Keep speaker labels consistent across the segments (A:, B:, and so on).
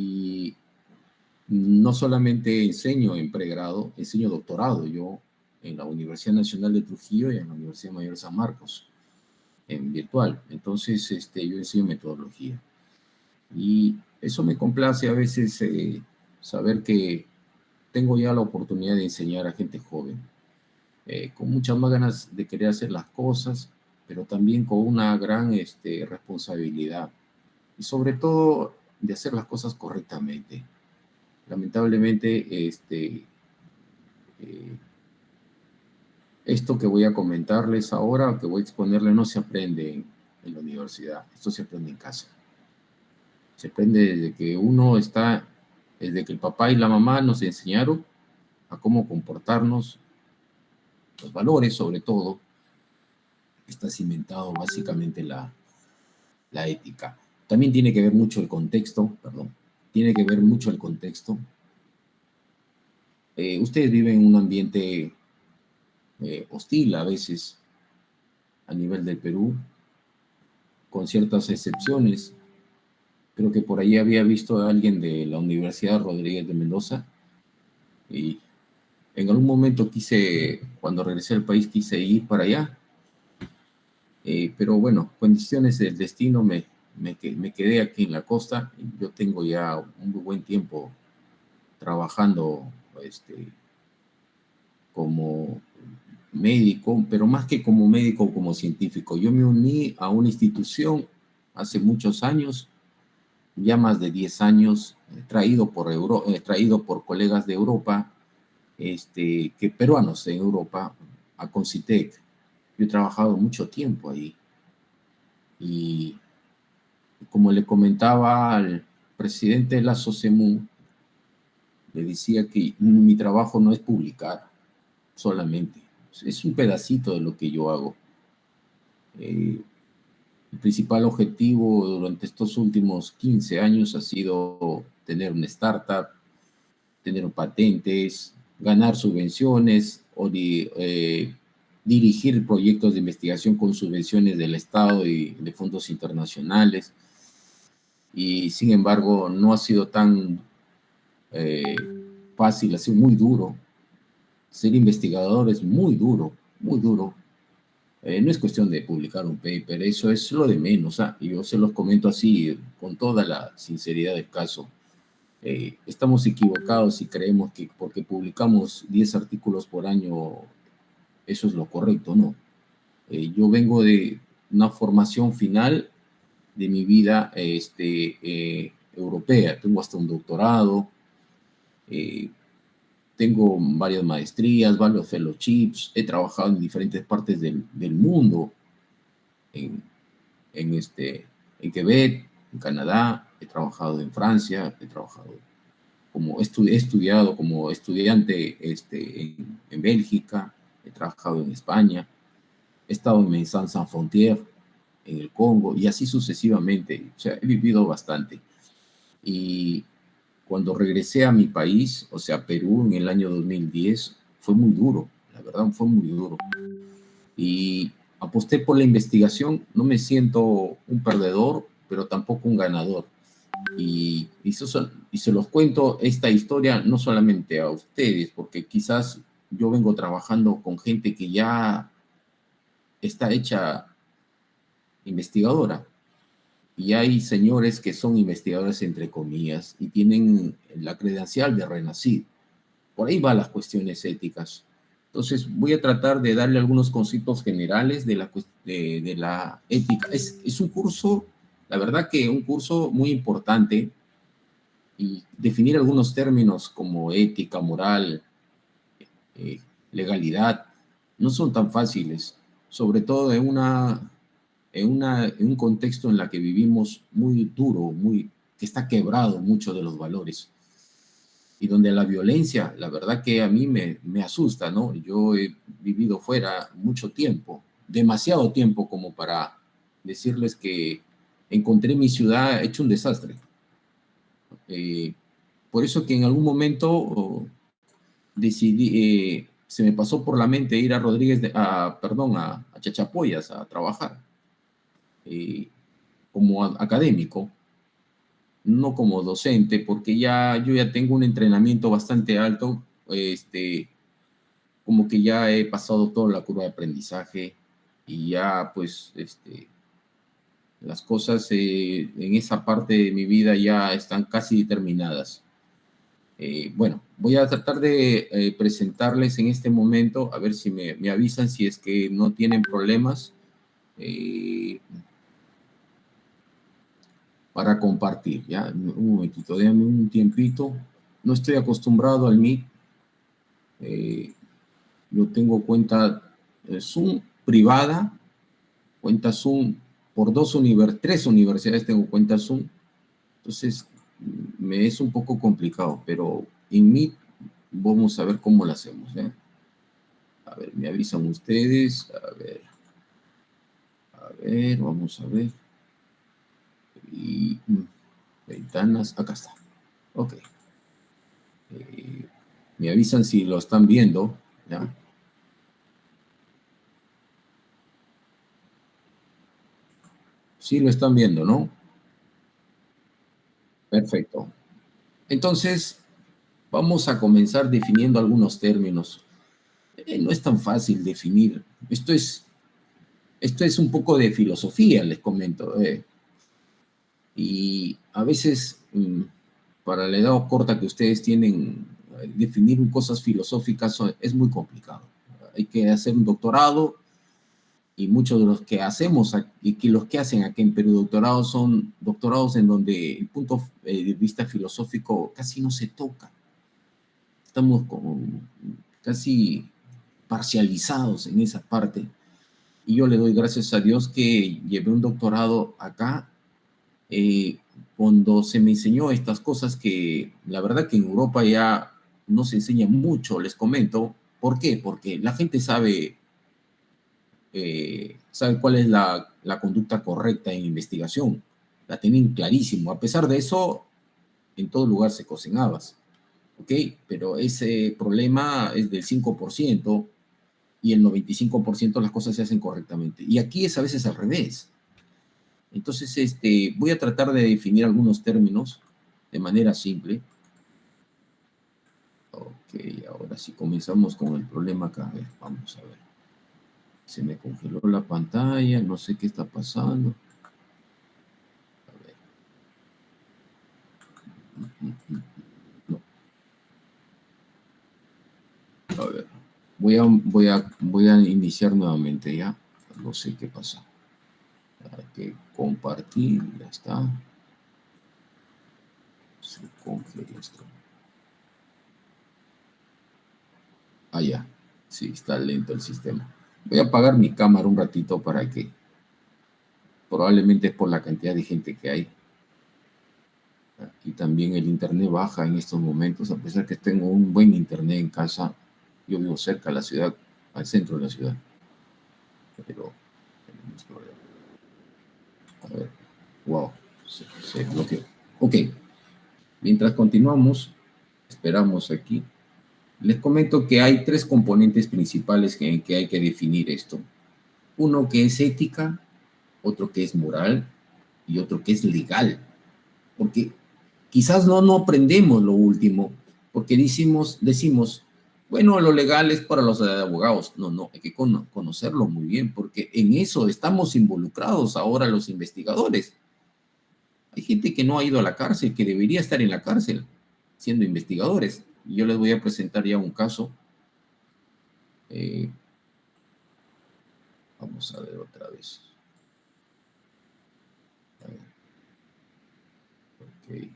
A: Y no solamente enseño en pregrado, enseño doctorado yo en la Universidad Nacional de Trujillo y en la Universidad Mayor de San Marcos, en virtual. Entonces, yo enseño metodología. Y eso me complace a veces saber que tengo ya la oportunidad de enseñar a gente joven, con muchas más ganas de querer hacer las cosas, pero también con una gran responsabilidad y sobre todo de hacer las cosas correctamente. Lamentablemente, eh, esto que voy a comentarles ahora, que voy a exponerles, no se aprende en la universidad, esto se aprende en casa. Se aprende desde que uno está, desde que el papá y la mamá nos enseñaron a cómo comportarnos, los valores sobre todo, está cimentado básicamente la ética. También tiene que ver mucho el contexto, perdón, tiene que ver mucho el contexto. Ustedes viven en un ambiente hostil a veces a nivel del Perú, con ciertas excepciones. Creo que por ahí había visto a alguien de la Universidad Rodríguez de Mendoza y en algún momento cuando regresé al país, quise ir para allá, pero bueno, condiciones del destino me quedé aquí en la costa. Yo tengo ya un muy buen tiempo trabajando como médico, pero más que como médico, como científico. Yo me uní a una institución hace muchos años, ya más de 10 años, traído por colegas de Europa, que peruanos en Europa, a Concitec. Yo he trabajado mucho tiempo ahí y como le comentaba al presidente de la SOCEMU, le decía que mi trabajo no es publicar solamente, es un pedacito de lo que yo hago. El principal objetivo durante estos últimos 15 años ha sido tener una startup, tener patentes, ganar subvenciones o dirigir proyectos de investigación con subvenciones del Estado y de fondos internacionales. Y sin embargo, no ha sido tan fácil, ha sido muy duro. Ser investigador es muy duro, muy duro. No es cuestión de publicar un paper, eso es lo de menos. Y yo se los comento así, con toda la sinceridad del caso. Estamos equivocados si creemos que porque publicamos 10 artículos por año, eso es lo correcto, no. Yo vengo de una formación final de mi vida europea. Tengo hasta un doctorado, tengo varias maestrías, varios fellowships, he trabajado en diferentes partes del mundo, en, en, en Quebec, en Canadá, he trabajado en Francia, he trabajado he estudiado como estudiante en Bélgica, he trabajado en España, he estado en Saint-Frontier, en el Congo, y así sucesivamente. O sea, he vivido bastante. Y cuando regresé a mi país, o sea, Perú, en el año 2010, fue muy duro, la verdad fue muy duro. Y aposté por la investigación, no me siento un perdedor, pero tampoco un ganador. Y se los cuento esta historia no solamente a ustedes, porque quizás yo vengo trabajando con gente que ya está hecha investigadora. Y hay señores que son investigadores entre comillas y tienen la credencial de Renacid. Por ahí van las cuestiones éticas. Entonces voy a tratar de darle algunos conceptos generales de la ética. Es un curso, la verdad que un curso muy importante, y definir algunos términos como ética, moral, eh, legalidad, no son tan fáciles, sobre todo en un contexto en el que vivimos muy duro, que está quebrado mucho de los valores y donde la violencia, la verdad que a mí me asusta, ¿no? Yo he vivido fuera mucho tiempo, demasiado tiempo como para decirles que encontré mi ciudad hecho un desastre. Por eso que en algún momento decidí, se me pasó por la mente ir a a Chachapoyas a trabajar como académico. no como docente, porque yo ya tengo un entrenamiento bastante alto, como que ya he pasado toda la curva de aprendizaje y ya pues las cosas en esa parte de mi vida ya están casi terminadas. Bueno, voy a tratar de presentarles en este momento, a ver si me avisan si es que no tienen problemas para compartir. Ya, un momentito, déjame un tiempito. No estoy acostumbrado al Meet. Yo tengo cuenta Zoom privada, cuenta Zoom por tres universidades tengo cuenta Zoom. Entonces, me es un poco complicado, pero en Meet vamos a ver cómo lo hacemos. A ver, me avisan ustedes. A ver, vamos a ver. Y ventanas, acá está. Ok. Me avisan si lo están viendo. ¿Ya? Sí lo están viendo, ¿no? Perfecto. Entonces, vamos a comenzar definiendo algunos términos. No es tan fácil definir. Esto es un poco de filosofía, les comento. Y a veces, para la edad corta que ustedes tienen, definir cosas filosóficas es muy complicado. Hay que hacer un doctorado y muchos de los que hacemos y que los que hacen aquí en Perú doctorados son doctorados en donde el punto de vista filosófico casi no se toca. Estamos como casi parcializados en esa parte. Y yo le doy gracias a Dios que llevé un doctorado acá cuando se me enseñó estas cosas que la verdad que en Europa ya no se enseña mucho, les comento. ¿Por qué? Porque la gente sabe cuál es la conducta correcta en investigación. La tienen clarísimo. A pesar de eso, en todo lugar se cocen habas. ¿Ok? Pero ese problema es del 5% y el 95% las cosas se hacen correctamente. Y aquí es a veces al revés. Entonces, voy a tratar de definir algunos términos de manera simple. Ok, ahora sí comenzamos con el problema acá. A ver, vamos a ver. Se me congeló la pantalla, no sé qué está pasando. A ver. No. A ver. Voy a iniciar nuevamente ya. No sé qué pasa. Hay que compartir, ya está. Se congela esto. Ah, ya. Sí, está lento el sistema. Voy a apagar mi cámara un ratito para que, probablemente es por la cantidad de gente que hay. Aquí también el internet baja en estos momentos, a pesar que tengo un buen internet en casa. Yo vivo cerca de la ciudad, al centro de la ciudad. Pero tenemos problemas. A ver, wow, se bloqueó. Ok, mientras continuamos, esperamos aquí. Les comento que hay tres componentes principales que hay que definir esto. Uno que es ética, otro que es moral y otro que es legal. Porque quizás no aprendemos lo último, porque decimos, bueno, lo legal es para los abogados. No, hay que conocerlo muy bien, porque en eso estamos involucrados ahora los investigadores. Hay gente que no ha ido a la cárcel, que debería estar en la cárcel siendo investigadores. Y yo les voy a presentar ya un caso. Vamos a ver otra vez. A ver. Ok.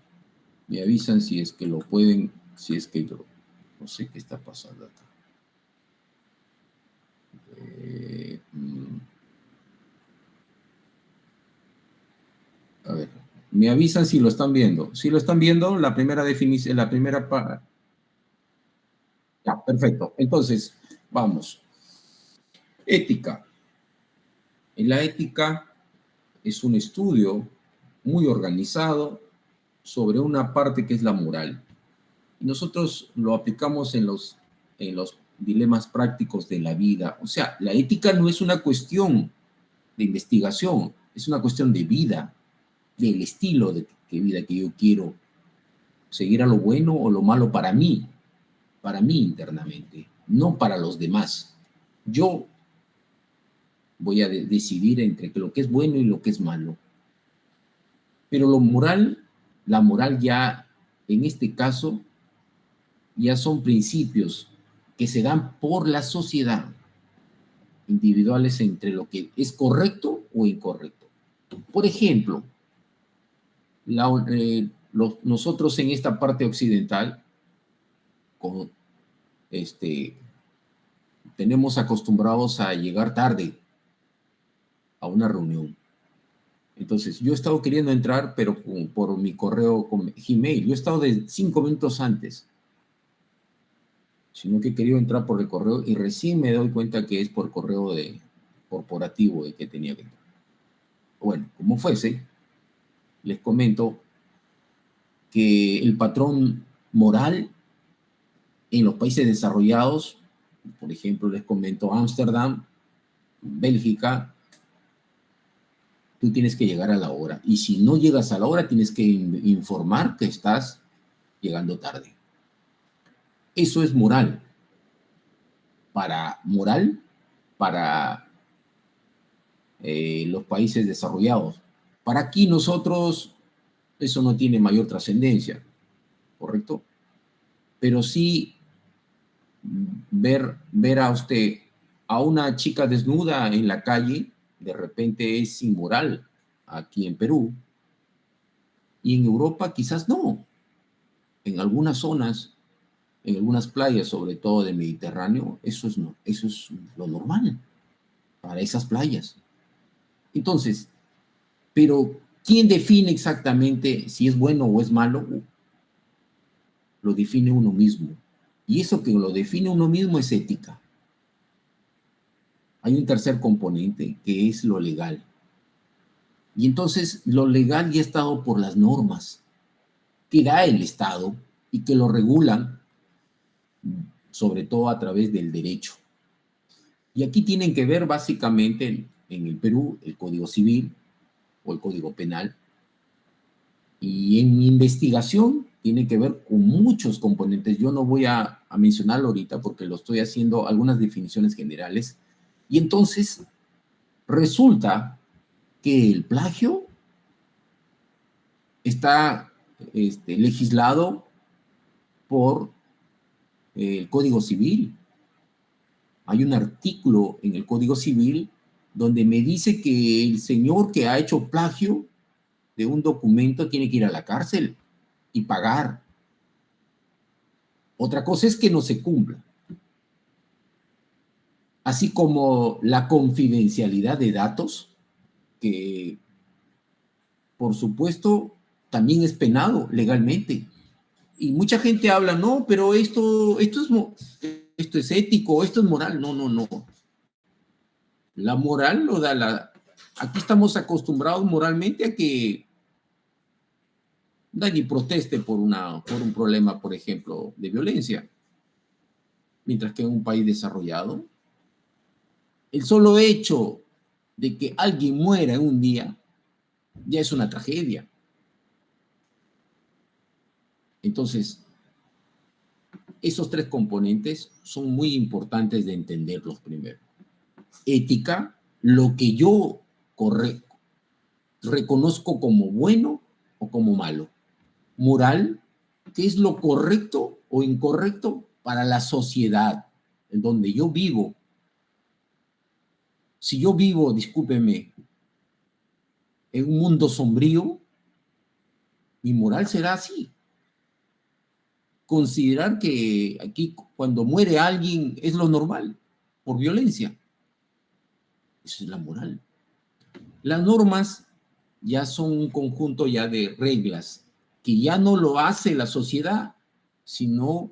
A: Me avisan si es que lo pueden, si es que no sé qué está pasando acá. A ver, me avisan si lo están viendo. Si lo están viendo, la primera definición, la primera... Ya, perfecto. Entonces, vamos. Ética. En la ética es un estudio muy organizado sobre una parte que es la moral. Y nosotros lo aplicamos en los dilemas prácticos de la vida. O sea, la ética no es una cuestión de investigación, es una cuestión de vida, del estilo qué vida que yo quiero, seguir a lo bueno o lo malo para mí internamente, no para los demás. Yo voy a decidir entre lo que es bueno y lo que es malo. Pero lo moral, la moral ya, en este caso, ya son principios que se dan por la sociedad, individuales entre lo que es correcto o incorrecto. Por ejemplo, nosotros en esta parte occidental, con, tenemos acostumbrados a llegar tarde a una reunión. Entonces, yo he estado queriendo entrar, pero por mi correo con Gmail. Yo he estado de 5 minutos antes, sino que he querido entrar por el correo y recién me doy cuenta que es por correo corporativo de que tenía que entrar. Bueno, como fuese, les comento que el patrón moral en los países desarrollados, por ejemplo, les comento Ámsterdam, Bélgica, tú tienes que llegar a la hora. Y si no llegas a la hora, tienes que informar que estás llegando tarde. Eso es moral. Para los países desarrollados. Para aquí nosotros eso no tiene mayor trascendencia, ¿correcto? Pero sí ver a usted a una chica desnuda en la calle, de repente es inmoral aquí en Perú. Y en Europa quizás no. En algunas zonas, en algunas playas, sobre todo del Mediterráneo, eso es lo normal para esas playas. Entonces, pero ¿quién define exactamente si es bueno o es malo? Lo define uno mismo. Y eso que lo define uno mismo es ética. Hay un tercer componente que es lo legal. Y entonces lo legal ya está dado por las normas que da el Estado y que lo regulan, sobre todo a través del derecho. Y aquí tienen que ver básicamente en el Perú el Código Civil o el Código Penal. Y en mi investigación tiene que ver con muchos componentes. Yo no voy a mencionarlo ahorita porque lo estoy haciendo algunas definiciones generales. Y entonces resulta que el plagio está legislado por el Código Civil. Hay un artículo en el Código Civil donde me dice que el señor que ha hecho plagio de un documento tiene que ir a la cárcel y pagar. Otra cosa es que no se cumpla. Así como la confidencialidad de datos, que por supuesto también es penado legalmente. Y mucha gente habla, no, pero esto es ético, esto es moral. No, no, no. La moral lo da Aquí estamos acostumbrados moralmente a que nadie proteste por un problema, por ejemplo, de violencia. Mientras que en un país desarrollado, el solo hecho de que alguien muera en un día ya es una tragedia. Entonces, esos tres componentes son muy importantes de entenderlos primero. Ética, lo que yo reconozco como bueno o como malo. Moral, qué es lo correcto o incorrecto para la sociedad en donde yo vivo. Si yo vivo, discúlpeme, en un mundo sombrío, mi moral será así. Considerar que aquí cuando muere alguien es lo normal, por violencia. Esa es la moral. Las normas ya son un conjunto ya de reglas que ya no lo hace la sociedad, sino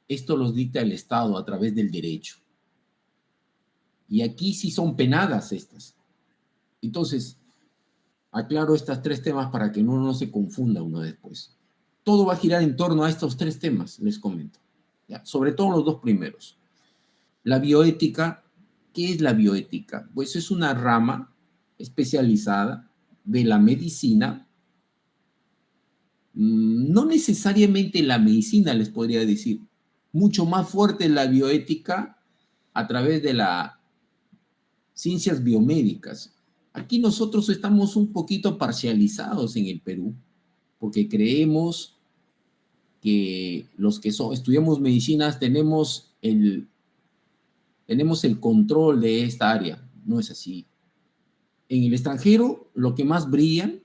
A: esto los dicta el Estado a través del derecho. Y aquí sí son penadas estas. Entonces, aclaro estos tres temas para que uno no se confunda uno después. Todo va a girar en torno a estos tres temas, les comento. ¿Ya? Sobre todo los dos primeros. La bioética, ¿qué es la bioética? Pues es una rama especializada de la medicina No necesariamente la medicina, les podría decir. Mucho más fuerte la bioética a través de las ciencias biomédicas. Aquí nosotros estamos un poquito parcializados en el Perú, porque creemos que los que estudiamos medicinas tenemos el control de esta área. No es así. En el extranjero, lo que más brillan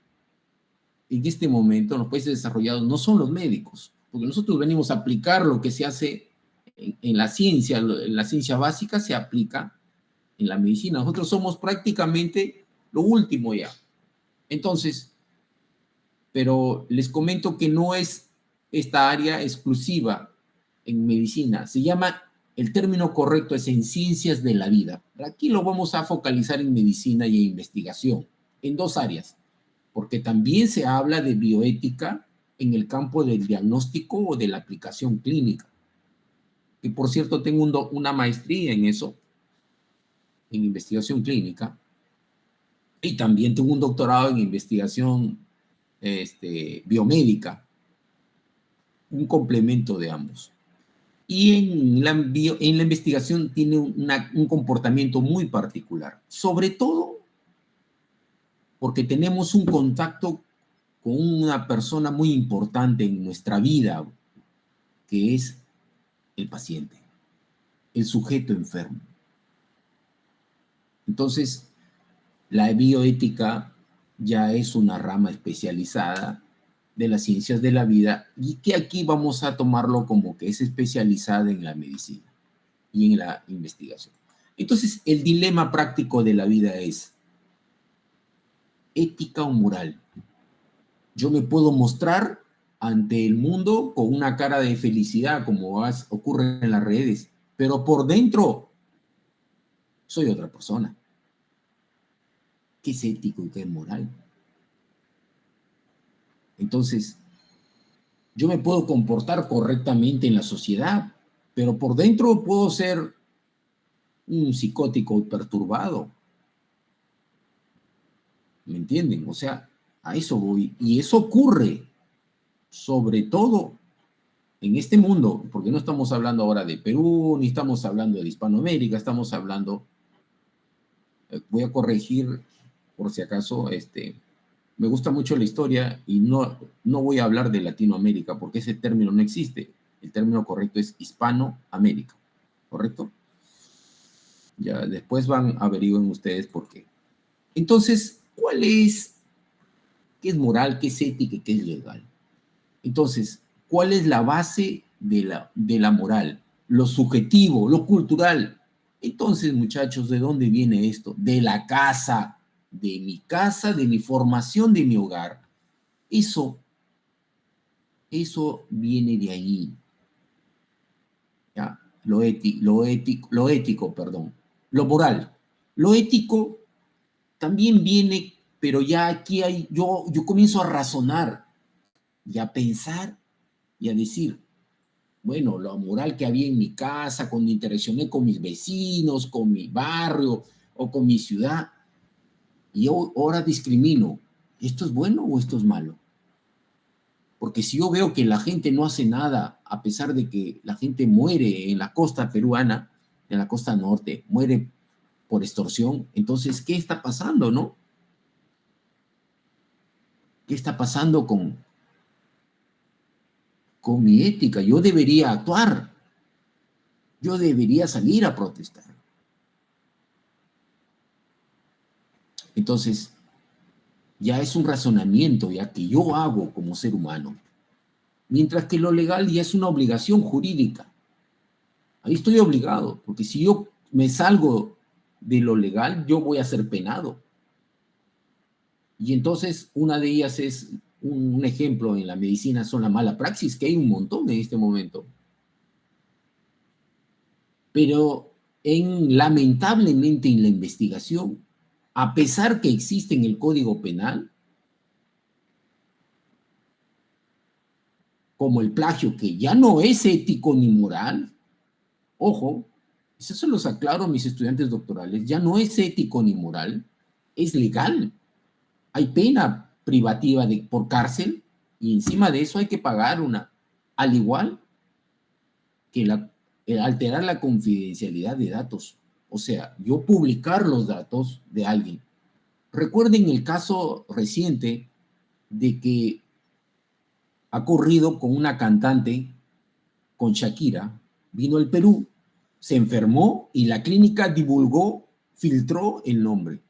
A: en este momento en los países desarrollados no son los médicos, porque nosotros venimos a aplicar lo que se hace en la ciencia básica se aplica en la medicina. Nosotros somos prácticamente lo último ya. Entonces, pero les comento que no es esta área exclusiva en medicina. Se llama, el término correcto es en ciencias de la vida. Aquí lo vamos a focalizar en medicina y en investigación, en dos áreas, porque también se habla de bioética en el campo del diagnóstico o de la aplicación clínica. Y por cierto, tengo una maestría en eso, en investigación clínica, y también tengo un doctorado en investigación biomédica, un complemento de ambos. Y en la investigación tiene un comportamiento muy particular, sobre todo porque tenemos un contacto con una persona muy importante en nuestra vida, que es el paciente, el sujeto enfermo. Entonces, la bioética ya es una rama especializada de las ciencias de la vida y que aquí vamos a tomarlo como que es especializada en la medicina y en la investigación. Entonces, el dilema práctico de la vida es ética o moral. Yo me puedo mostrar ante el mundo con una cara de felicidad, como ocurre en las redes, pero por dentro soy otra persona. ¿Qué es ético y qué es moral? Entonces, yo me puedo comportar correctamente en la sociedad, pero por dentro puedo ser un psicótico perturbado. ¿Me entienden? O sea, a eso voy. Y eso ocurre, sobre todo en este mundo, porque no estamos hablando ahora de Perú, ni estamos hablando de Hispanoamérica, estamos hablando, voy a corregir por si acaso, me gusta mucho la historia y no voy a hablar de Latinoamérica porque ese término no existe. El término correcto es Hispanoamérica, ¿correcto? Ya después averigüen ustedes por qué. Entonces, qué es moral, qué es ética y qué es legal? Entonces, ¿cuál es la base de la moral? Lo subjetivo, lo cultural. Entonces, muchachos, ¿de dónde viene esto? De la casa, de mi formación, de mi hogar. Eso viene de ahí. ¿Ya? Lo ético, perdón. Lo moral. Lo ético también viene, pero ya aquí yo comienzo a razonar y a pensar y a decir, bueno, lo moral que había en mi casa, cuando interaccioné con mis vecinos, con mi barrio o con mi ciudad, y yo ahora discrimino, ¿esto es bueno o esto es malo? Porque si yo veo que la gente no hace nada, a pesar de que la gente muere en la costa peruana, en la costa norte, muere por extorsión, entonces, ¿qué está pasando, no? ¿Qué está pasando con mi ética? Yo debería actuar, yo debería salir a protestar. Entonces, ya es un razonamiento ya que yo hago como ser humano, mientras que lo legal ya es una obligación jurídica. Ahí estoy obligado, porque si yo me salgo de lo legal, yo voy a ser penado. Y entonces una de ellas es un ejemplo en la medicina, son la mala praxis, que hay un montón en este momento. Pero lamentablemente en la investigación, a pesar que existe en el Código Penal, como el plagio, que ya no es ético ni moral, ojo, eso se los aclaro a mis estudiantes doctorales, ya no es ético ni moral, es legal. Hay pena privativa por cárcel Y encima de eso hay que pagar una, al igual que alterar la confidencialidad de datos. O sea, yo publicar los datos de alguien. Recuerden el caso reciente de que ha corrido con una cantante, con Shakira, vino al Perú, se enfermó y la clínica divulgó, filtró el nombre.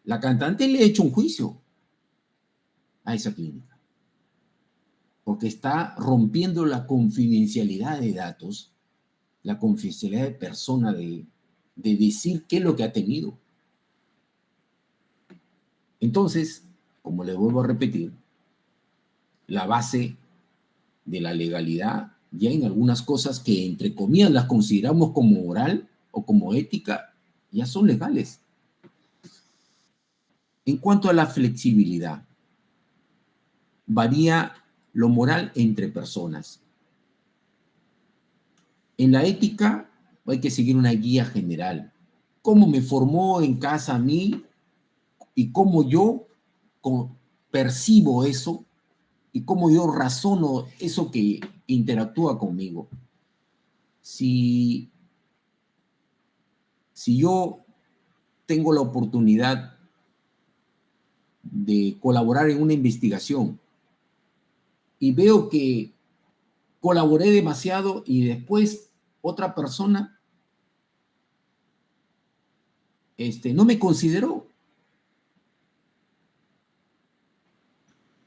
A: La cantante le ha hecho un juicio a esa clínica, porque está rompiendo la confidencialidad de datos, la confidencialidad de persona, de decir qué es lo que ha tenido. Entonces, como les vuelvo a repetir, la base de la legalidad, ya en algunas cosas que entre comillas las consideramos como moral o como ética, ya son legales. En cuanto a la flexibilidad, varía lo moral entre personas. En la ética hay que seguir una guía general. ¿Cómo me formó en casa a mí y cómo yo percibo eso y cómo yo razono eso que interactúa conmigo? Si yo tengo la oportunidad de colaborar en una investigación y veo que colaboré demasiado y después otra persona no me consideró,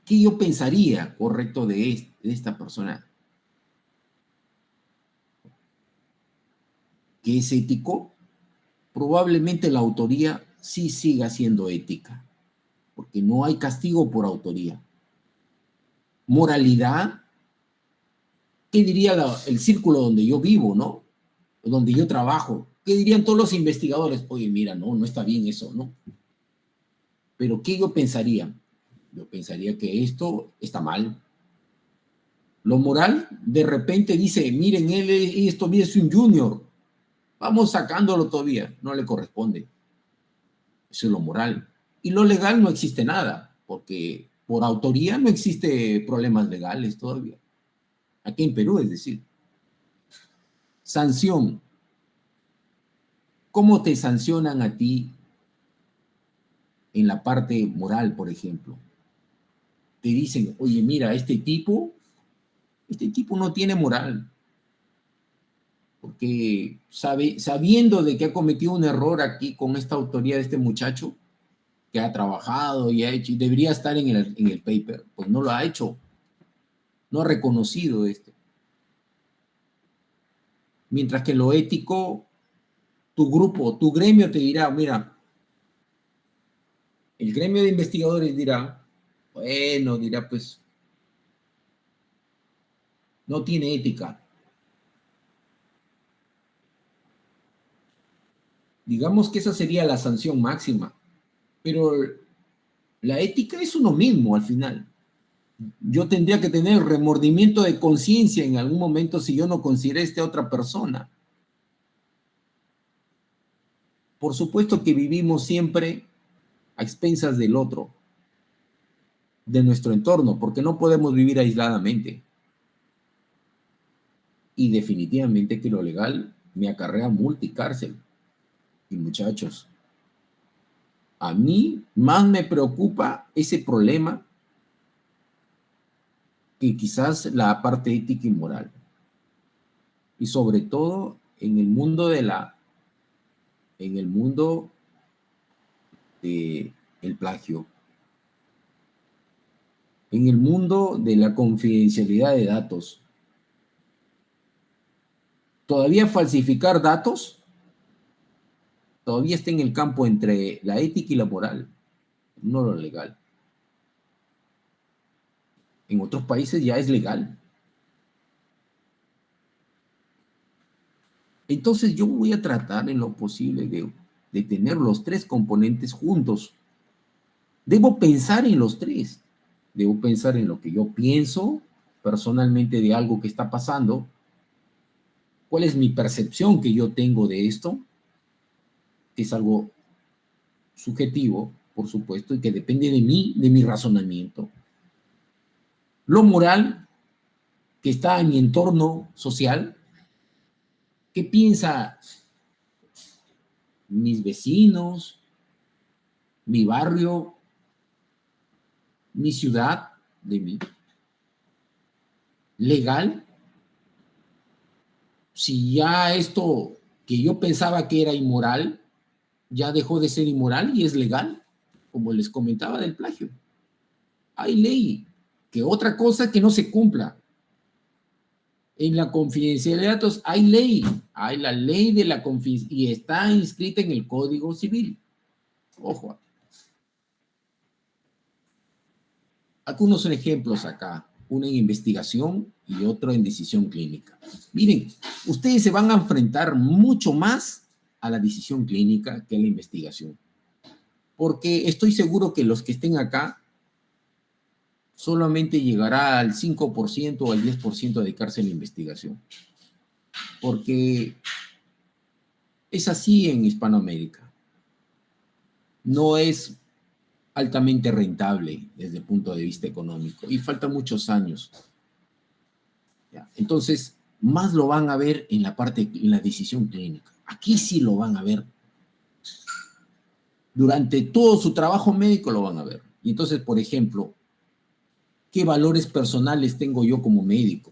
A: ¿qué yo pensaría correcto de esta persona? ¿Que es ético? Probablemente la autoría sí siga siendo ética, porque no hay castigo por autoría. Moralidad, ¿qué diría el círculo donde yo vivo, no? Donde yo trabajo? ¿Qué dirían todos los investigadores? Oye, mira, no está bien eso, ¿no? Pero ¿qué yo pensaría? Yo pensaría que esto está mal. Lo moral, de repente dice, miren, esto es un junior, vamos sacándolo todavía, no le corresponde. Eso es lo moral. Y lo legal no existe nada, porque por autoría no existe problemas legales todavía. Aquí en Perú, es decir. Sanción. ¿Cómo te sancionan a ti en la parte moral, por ejemplo? Te dicen, oye, mira, este tipo no tiene moral, porque sabiendo de que ha cometido un error aquí con esta autoría de este muchacho, que ha trabajado y ha hecho, y debería estar en el paper, pues no lo ha hecho, no ha reconocido esto. Mientras que lo ético, tu grupo, tu gremio te dirá, mira, el gremio de investigadores dirá, bueno, dirá, pues, no tiene ética. Digamos que esa sería la sanción máxima, pero la ética es uno mismo al final. Yo tendría que tener remordimiento de conciencia en algún momento si yo no consideré a esta otra persona. Por supuesto que vivimos siempre a expensas del otro, de nuestro entorno, porque no podemos vivir aisladamente. Y definitivamente que lo legal me acarrea multicárcel. Y muchachos, a mí más me preocupa ese problema que quizás la parte ética y moral. Y sobre todo en el mundo del plagio, en el mundo de la confidencialidad de datos. Todavía falsificar datos todavía está en el campo entre la ética y la moral, no lo legal. En otros países ya es legal. Entonces yo voy a tratar en lo posible de tener los tres componentes juntos. Debo pensar en los tres. Debo pensar en lo que yo pienso personalmente de algo que está pasando, cuál es mi percepción que yo tengo de esto, que es algo subjetivo, por supuesto, y que depende de mí, de mi razonamiento. lo moral que está en mi entorno social, qué piensa mis vecinos, mi barrio, mi ciudad de mí. Legal, si ya esto que yo pensaba que era inmoral, ya dejó de ser inmoral y es legal, como les comentaba del plagio. Hay ley, que otra cosa que no se cumpla. En la confidencialidad de datos hay ley, hay la ley de la confidencialidad y está inscrita en el Código Civil. Ojo. Algunos son ejemplos acá, uno en investigación y otro en decisión clínica. Miren, ustedes se van a enfrentar mucho más a la decisión clínica que a la investigación, porque estoy seguro que los que estén acá solamente llegará al 5% o al 10% a dedicarse a la investigación, porque es así en Hispanoamérica. No es altamente rentable desde el punto de vista económico y faltan muchos años. ¿Ya? Entonces, más lo van a ver en la parte, en la decisión clínica. Aquí sí lo van a ver. Durante todo su trabajo médico lo van a ver. Y entonces, por ejemplo, ¿qué valores personales tengo yo como médico?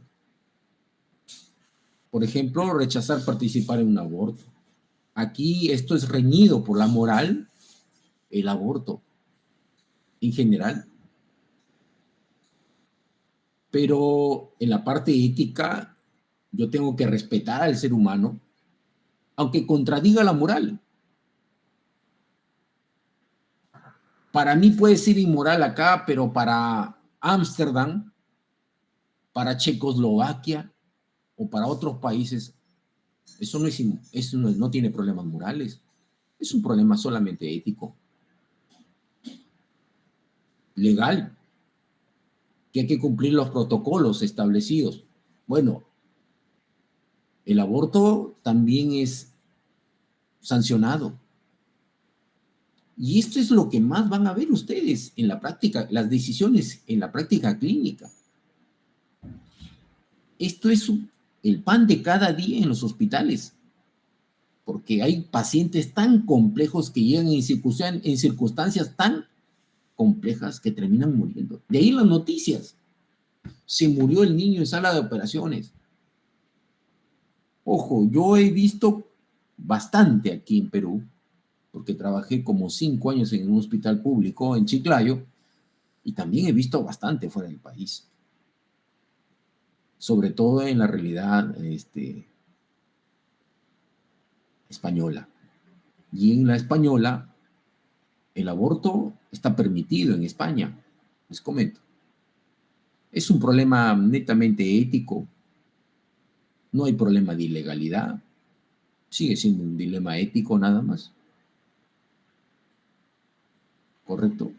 A: Por ejemplo, rechazar participar en un aborto. Aquí esto es reñido por la moral, el aborto en general. Pero en la parte ética, yo tengo que respetar al ser humano, aunque contradiga la moral. Para mí puede ser inmoral acá, pero para Ámsterdam, para Checoslovaquia o para otros países, no tiene problemas morales. Es un problema solamente ético, legal, que hay que cumplir los protocolos establecidos. Bueno, el aborto también es sancionado. Y esto es lo que más van a ver ustedes en la práctica, las decisiones en la práctica clínica. Esto es el pan de cada día en los hospitales, porque hay pacientes tan complejos que llegan en circunstancias tan complejas que terminan muriendo. De ahí las noticias. Se murió el niño en sala de operaciones. Ojo, yo he visto bastante aquí en Perú, porque trabajé como 5 años en un hospital público en Chiclayo, y también he visto bastante fuera del país, sobre todo en la realidad española. Y en la española, el aborto está permitido en España, les comento. Es un problema netamente ético, no hay problema de ilegalidad, sigue siendo un dilema ético nada más, ¿correcto?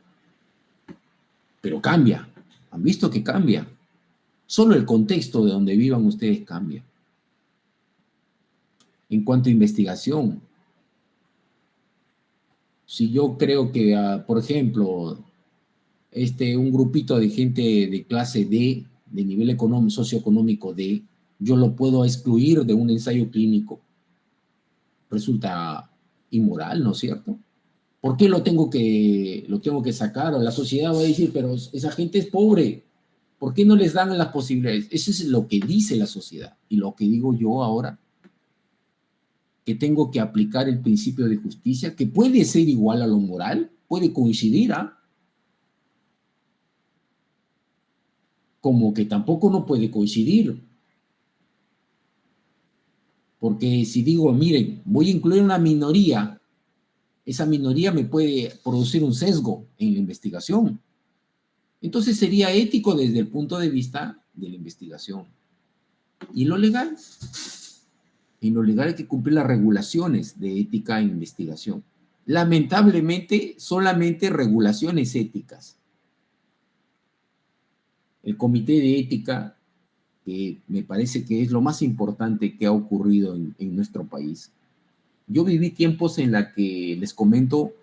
A: Pero cambia, han visto que cambia. Solo el contexto de donde vivan ustedes cambia. En cuanto a investigación, si yo creo que, por ejemplo, un grupito de gente de clase D, de nivel económico, socioeconómico D, yo lo puedo excluir de un ensayo clínico, resulta inmoral, ¿no es cierto? ¿Por qué lo tengo que sacar? O la sociedad va a decir, pero esa gente es pobre, ¿por qué no les dan las posibilidades? Eso es lo que dice la sociedad. Y lo que digo yo ahora, que tengo que aplicar el principio de justicia, que puede ser igual a lo moral, puede coincidir, ¿ah? Como que tampoco no puede coincidir. Porque si digo, miren, voy a incluir una minoría, esa minoría me puede producir un sesgo en la investigación. Entonces sería ético desde el punto de vista de la investigación. ¿Y lo legal? En lo legal hay que cumplir las regulaciones de ética en investigación. Lamentablemente, solamente regulaciones éticas. El comité de ética, que me parece que es lo más importante que ha ocurrido en nuestro país. Yo viví tiempos en la que, les comento,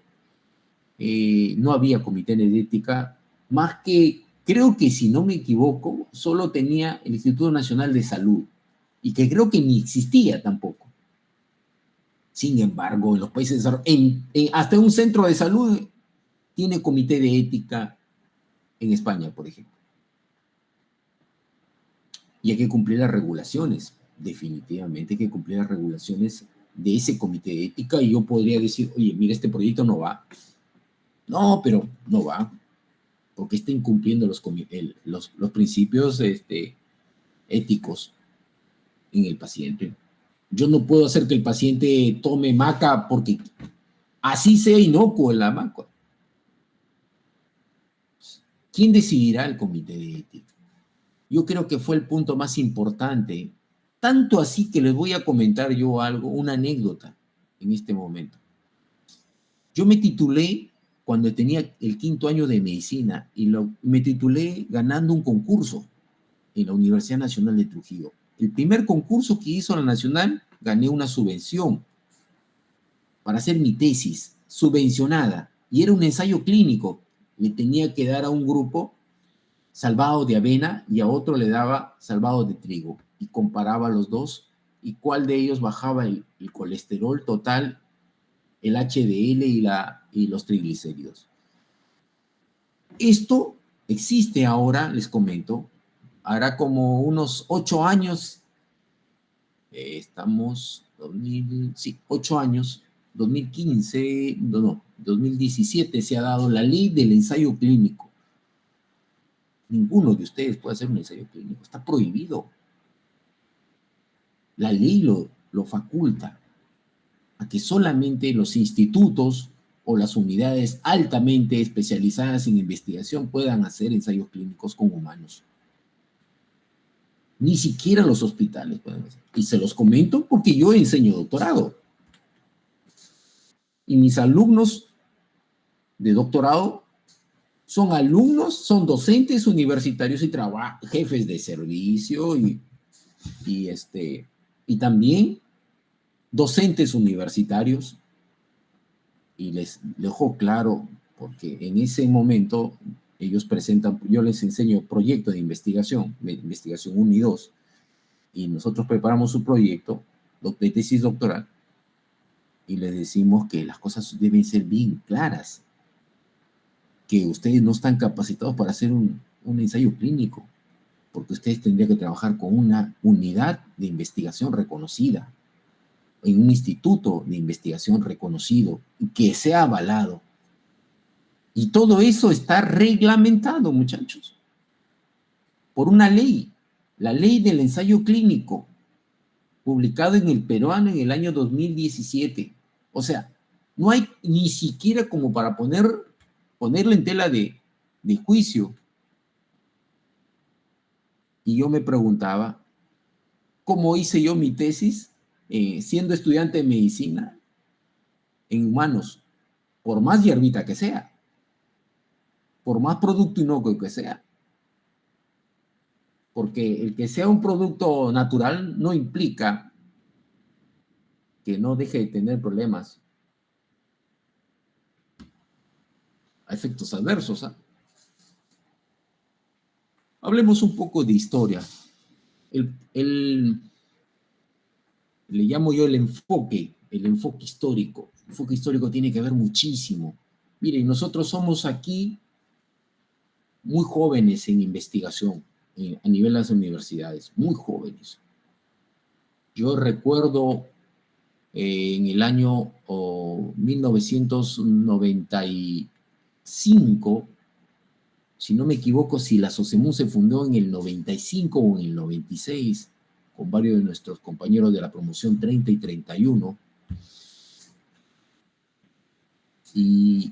A: no había comité de ética, más que Creo que, si no me equivoco, solo tenía el Instituto Nacional de Salud, y que creo que ni existía tampoco. Sin embargo, en los países hasta un centro de salud tiene comité de ética en España, por ejemplo. Y hay que cumplir las regulaciones. Definitivamente hay que cumplir las regulaciones de ese comité de ética, y yo podría decir, oye, mira, este proyecto no va. No, pero no va, porque está incumpliendo los principios éticos en el paciente. Yo no puedo hacer que el paciente tome maca porque así sea inocuo la maca. ¿Quién decidirá? El comité de ética. Yo creo que fue el punto más importante. Tanto así que les voy a comentar yo algo, una anécdota en este momento. Yo me titulé cuando tenía el 5º año de medicina, y me titulé ganando un concurso en la Universidad Nacional de Trujillo. El primer concurso que hizo la Nacional, gané una subvención para hacer mi tesis, subvencionada, y era un ensayo clínico. Le tenía que dar a un grupo salvado de avena y a otro le daba salvado de trigo, y comparaba los dos y cuál de ellos bajaba el colesterol total, el HDL y los triglicéridos. Esto existe ahora, les comento, hará como unos 8 años, estamos, 8 años, 2015, no, 2017 se ha dado la ley del ensayo clínico. Ninguno de ustedes puede hacer un ensayo clínico, está prohibido. La ley lo faculta a que solamente los institutos o las unidades altamente especializadas en investigación puedan hacer ensayos clínicos con humanos. Ni siquiera los hospitales pueden hacer. Y se los comento porque yo enseño doctorado. Y mis alumnos de doctorado son alumnos, son docentes universitarios y jefes de servicio y también docentes universitarios. Y les dejo claro, porque en ese momento ellos presentan, yo les enseño proyectos de investigación 1 y 2, y nosotros preparamos su proyecto de tesis doctoral, y les decimos que las cosas deben ser bien claras, que ustedes no están capacitados para hacer un ensayo clínico, porque ustedes tendrían que trabajar con una unidad de investigación reconocida, en un instituto de investigación reconocido, que sea avalado. Y todo eso está reglamentado, muchachos, por una ley, la ley del ensayo clínico, publicado en el Peruano en el año 2017. O sea, no hay ni siquiera como para ponerle en tela de juicio. Y yo me preguntaba, ¿cómo hice yo mi tesis siendo estudiante de medicina en humanos? Por más hierbita que sea, por más producto inocuo que sea. Porque el que sea un producto natural no implica que no deje de tener problemas a efectos adversos. Hablemos un poco de historia. Le llamo yo el enfoque histórico. El enfoque histórico tiene que ver muchísimo. Miren, nosotros somos aquí muy jóvenes en investigación a nivel de las universidades, muy jóvenes. Yo recuerdo en el año 1995, si no me equivoco, si la SOCEMUN se fundó en el 95 o en el 96, con varios de nuestros compañeros de la promoción 30 y 31, y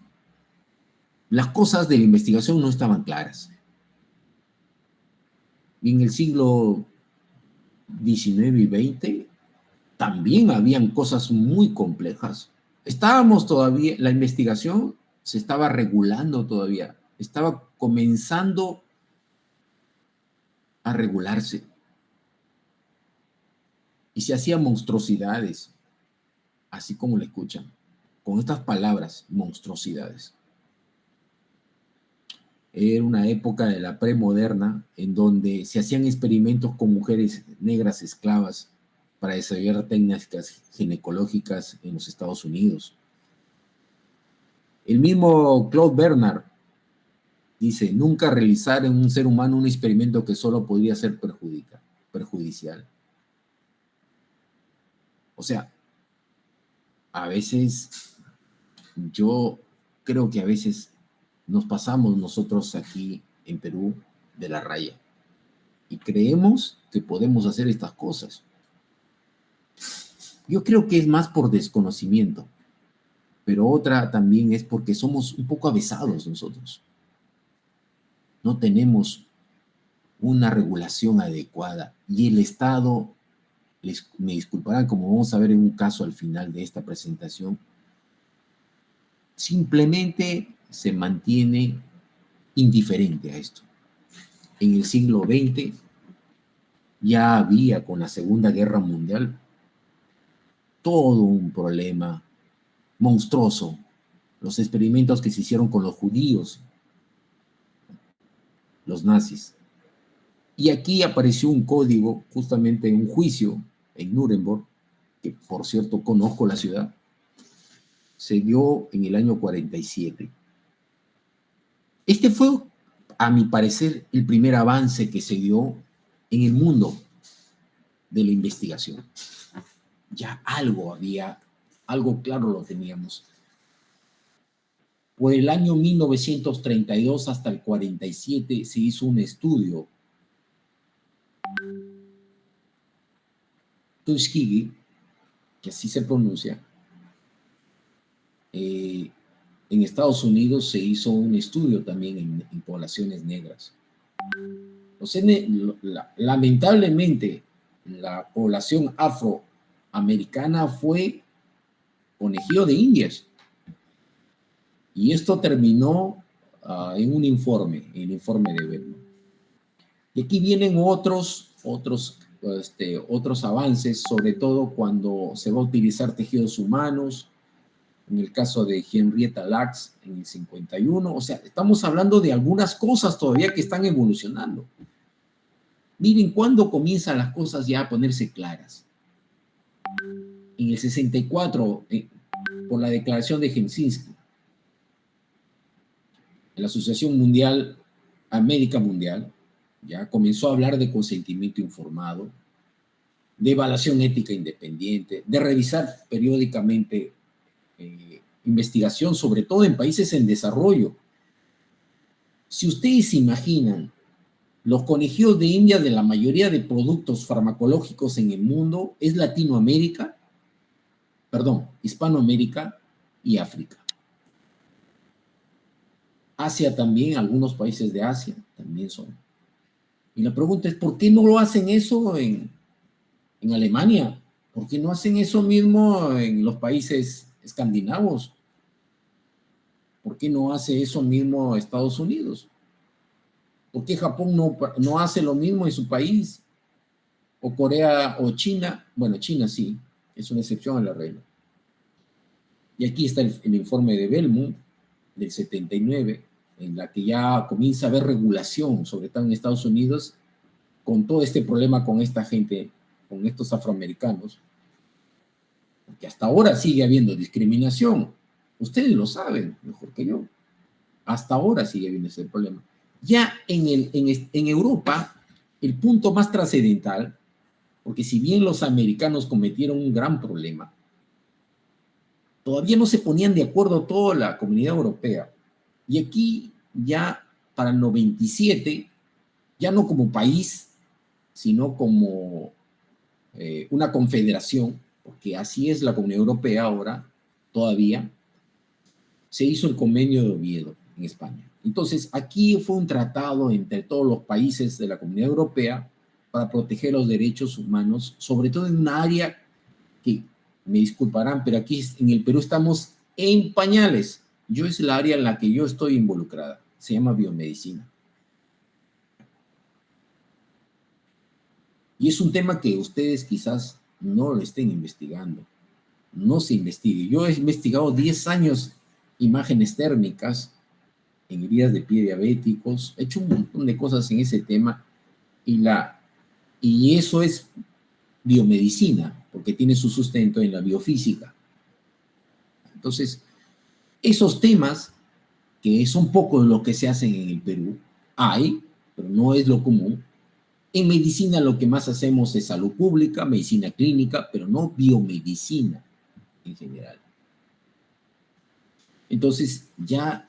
A: las cosas de la investigación no estaban claras. Y en el siglo XIX y XX también habían cosas muy complejas. Estábamos todavía, la investigación se estaba regulando todavía, estaba comenzando a regularse. Y se hacían monstruosidades, así como le escuchan, con estas palabras, monstruosidades. Era una época de la premoderna en donde se hacían experimentos con mujeres negras esclavas para desarrollar técnicas ginecológicas en los Estados Unidos. El mismo Claude Bernard dice, nunca realizar en un ser humano un experimento que solo podría ser perjudicial. O sea, a veces yo creo que a veces nos pasamos nosotros aquí en Perú de la raya y creemos que podemos hacer estas cosas. Yo creo que es más por desconocimiento, pero otra también es porque somos un poco avesados nosotros. No tenemos una regulación adecuada y el Estado, me disculparán, como vamos a ver en un caso al final de esta presentación, simplemente se mantiene indiferente a esto. En el siglo XX ya había con la Segunda Guerra Mundial todo un problema monstruoso. Los experimentos que se hicieron con los judíos, los nazis. Y aquí apareció un código, justamente en un juicio en Nuremberg, que por cierto conozco la ciudad, se dio en el año 47. Este fue, a mi parecer, el primer avance que se dio en el mundo de la investigación. Ya algo había, algo claro lo teníamos. Por el año 1932 hasta el 47 se hizo un estudio. Tuskegee, que así se pronuncia, en Estados Unidos se hizo un estudio también en poblaciones negras. Lamentablemente, la población afroamericana fue conejillo de indias. Y esto terminó en un informe, el informe de Bellman. Y aquí vienen otros avances, sobre todo cuando se va a utilizar tejidos humanos, en el caso de Henrietta Lacks en el 51. O sea, estamos hablando de algunas cosas todavía que están evolucionando. Miren cuándo comienzan las cosas ya a ponerse claras. En el 64, por la declaración de Helsinki, la Asociación Mundial, Médica Mundial, ya comenzó a hablar de consentimiento informado, de evaluación ética independiente, de revisar periódicamente investigación, sobre todo en países en desarrollo. Si ustedes se imaginan los conejillos de India de la mayoría de productos farmacológicos en el mundo, es Latinoamérica, perdón, Hispanoamérica y África. Asia también, algunos países de Asia también son. Y la pregunta es, ¿por qué no lo hacen eso en Alemania? ¿Por qué no hacen eso mismo en los países escandinavos? ¿Por qué no hace eso mismo Estados Unidos? ¿Por qué Japón no hace lo mismo en su país? O Corea o China. Bueno, China sí, es una excepción a la regla. Y aquí está el informe de Bellman del 79, en la que ya comienza a haber regulación, sobre todo en Estados Unidos, con todo este problema con esta gente, con estos afroamericanos, porque hasta ahora sigue habiendo discriminación. Ustedes lo saben mejor que yo. Hasta ahora sigue habiendo ese problema. Ya en Europa, el punto más trascendental, porque si bien los americanos cometieron un gran problema, todavía no se ponían de acuerdo toda la comunidad europea. Y aquí ya para el 97, ya no como país, sino como una confederación, porque así es la Comunidad Europea ahora, todavía, se hizo el Convenio de Oviedo en España. Entonces, aquí fue un tratado entre todos los países de la Comunidad Europea para proteger los derechos humanos, sobre todo en una área que, me disculparán, pero aquí en el Perú estamos en pañales. Yo es el área en la que yo estoy involucrada, se llama biomedicina. Y es un tema que ustedes quizás no lo estén investigando, no se investigue. Yo he investigado 10 años imágenes térmicas en heridas de pie diabéticos, he hecho un montón de cosas en ese tema y eso es biomedicina, porque tiene su sustento en la biofísica. Entonces, esos temas, que son poco de lo que se hacen en el Perú, hay, pero no es lo común. En medicina lo que más hacemos es salud pública, medicina clínica, pero no biomedicina en general. Entonces, ya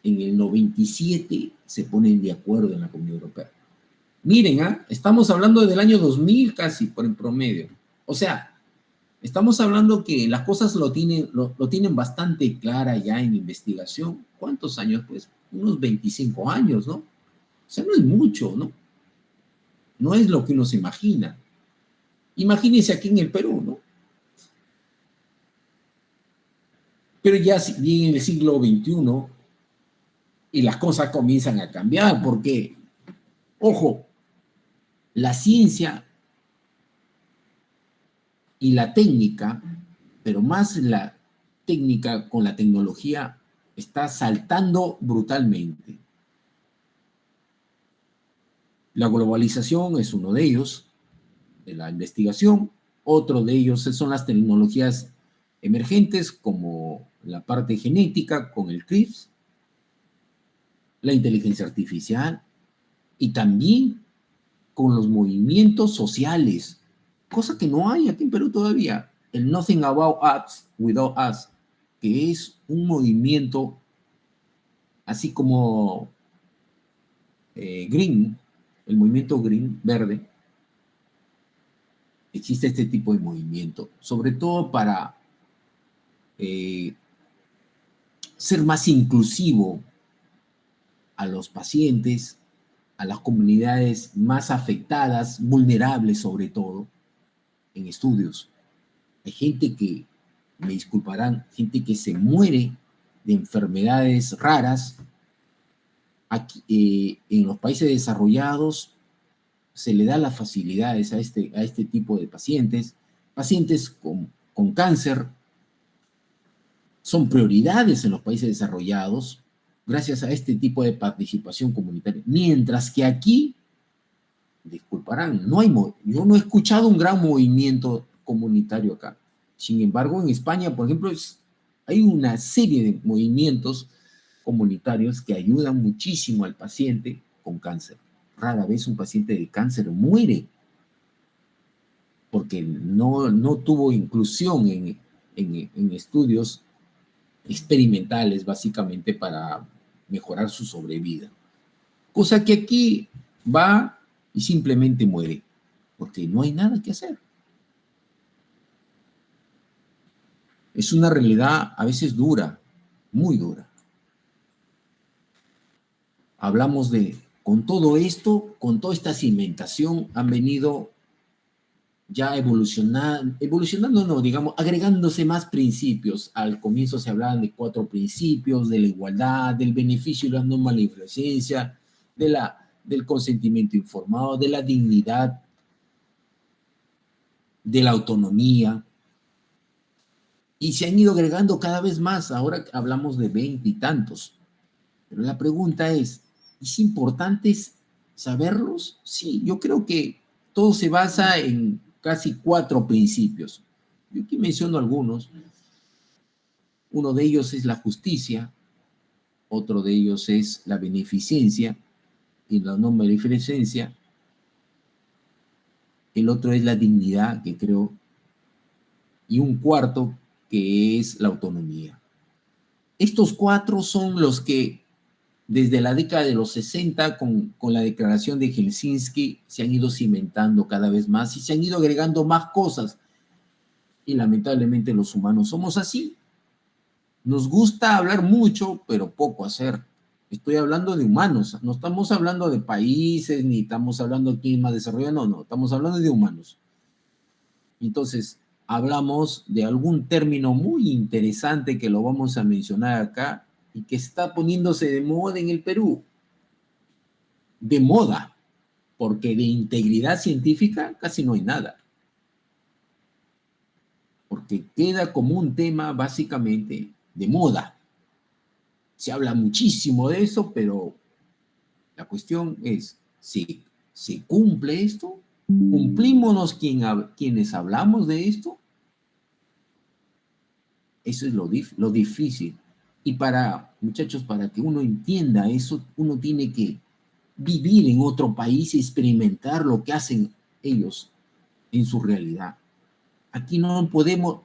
A: en el 97 se ponen de acuerdo en la Comunidad Europea. Miren, estamos hablando del año 2000 casi, por el promedio. O sea, estamos hablando que las cosas lo tienen bastante clara ya en investigación. ¿Cuántos años? Pues unos 25 años, ¿no? O sea, no es mucho, ¿no? No es lo que uno se imagina. Imagínense aquí en el Perú, ¿no? Pero ya viene el siglo XXI y las cosas comienzan a cambiar porque, ojo, la ciencia y la técnica, pero más la técnica con la tecnología, está saltando brutalmente. La globalización es uno de ellos, de la investigación. Otro de ellos son las tecnologías emergentes, como la parte genética con el CRISPR, la inteligencia artificial y también con los movimientos sociales, cosa que no hay aquí en Perú todavía. El Nothing About Us Without Us, que es un movimiento así como Green, el movimiento Green, verde. Existe este tipo de movimiento, sobre todo para ser más inclusivo a los pacientes, a las comunidades más afectadas, vulnerables sobre todo, en estudios. Hay gente que, me disculparán, gente que se muere de enfermedades raras. Aquí, en los países desarrollados se le da las facilidades a este tipo de pacientes. Pacientes con cáncer son prioridades en los países desarrollados gracias a este tipo de participación comunitaria. Mientras que aquí, disculparán, yo no he escuchado un gran movimiento comunitario acá. Sin embargo, en España, por ejemplo, hay una serie de movimientos comunitarios que ayudan muchísimo al paciente con cáncer. Rara vez un paciente de cáncer muere porque no tuvo inclusión en estudios experimentales, básicamente para mejorar su sobrevida. Cosa que aquí va y simplemente muere, porque no hay nada que hacer. Es una realidad a veces dura, muy dura. Hablamos con todo esto, con toda esta cimentación, han venido ya evolucionando no, digamos, agregándose más principios. Al comienzo se hablaban de 4 principios, de la igualdad, del beneficio y la no maleficencia, del consentimiento informado, de la dignidad, de la autonomía, y se han ido agregando cada vez más. Ahora hablamos de 20 y tantos. Pero la pregunta ¿es importante saberlos? Sí, yo creo que todo se basa en casi 4 principios. Yo aquí menciono algunos. Uno de ellos es la justicia, otro de ellos es la beneficencia y la no maleficencia. El otro es la dignidad, que creo, y un cuarto que es la autonomía. Estos 4 son los que desde la década de los 60, con la declaración de Helsinki, se han ido cimentando cada vez más y se han ido agregando más cosas. Y lamentablemente los humanos somos así. Nos gusta hablar mucho, pero poco hacer. Estoy hablando de humanos, no estamos hablando de países, ni estamos hablando de quién más desarrollado, no, estamos hablando de humanos. Entonces, hablamos de algún término muy interesante que lo vamos a mencionar acá y que está poniéndose de moda en el Perú. De moda, porque de integridad científica casi no hay nada. Porque queda como un tema básicamente de moda. Se habla muchísimo de eso, pero la cuestión es, si se cumple esto, cumplimos quienes hablamos de esto, eso es lo difícil. Y muchachos, para que uno entienda eso, uno tiene que vivir en otro país y experimentar lo que hacen ellos en su realidad. Aquí no podemos,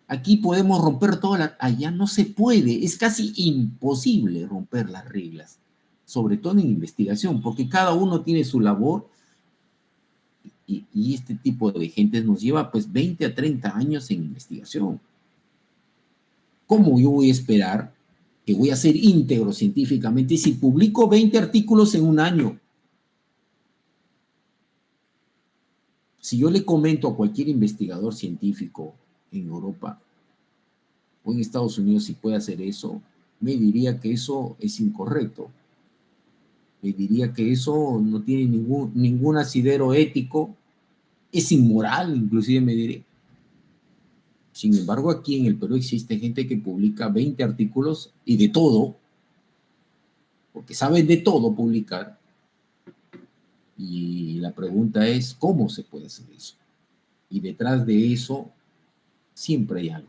A: aquí podemos romper allá no se puede, es casi imposible romper las reglas, sobre todo en investigación, porque cada uno tiene su labor y este tipo de gente nos lleva pues 20 a 30 años en investigación. ¿Cómo yo voy a esperar que voy a ser íntegro científicamente si publico 20 artículos en un año? Si yo le comento a cualquier investigador científico en Europa o en Estados Unidos si puede hacer eso, me diría que eso es incorrecto. Me diría que eso no tiene ningún asidero ético, es inmoral, inclusive me diré. Sin embargo, aquí en el Perú existe gente que publica 20 artículos y de todo, porque saben de todo publicar. Y la pregunta es, ¿cómo se puede hacer eso? Y detrás de eso siempre hay algo.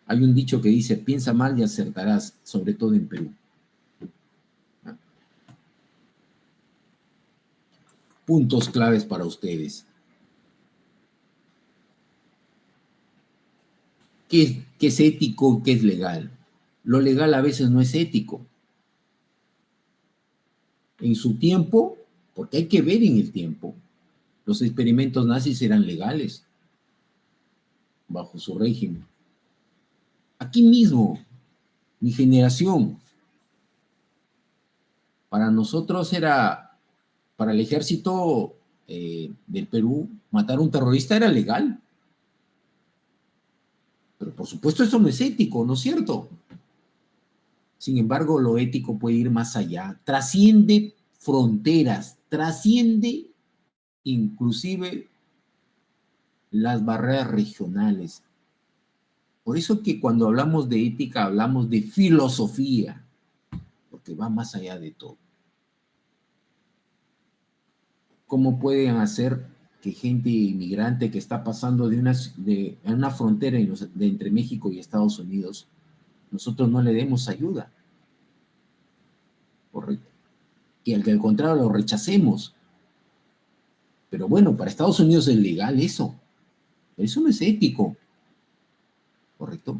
A: Hay un dicho que dice, piensa mal y acertarás, sobre todo en Perú. Puntos claves para ustedes. ¿Qué es ético? ¿Qué es legal? Lo legal a veces no es ético. En su tiempo, porque hay que ver en el tiempo, los experimentos nazis eran legales bajo su régimen. Aquí mismo, mi generación, para nosotros era, para el ejército del Perú, matar a un terrorista era legal. Pero por supuesto eso no es ético, ¿no es cierto? Sin embargo, lo ético puede ir más allá, trasciende fronteras, trasciende inclusive las barreras regionales. Por eso que cuando hablamos de ética hablamos de filosofía, porque va más allá de todo. ¿Cómo pueden hacer que gente inmigrante que está pasando de una frontera entre México y Estados Unidos, nosotros no le demos ayuda? Correcto. Que al contrario lo rechacemos. Pero bueno, para Estados Unidos es legal eso. Pero eso no es ético. ¿Correcto?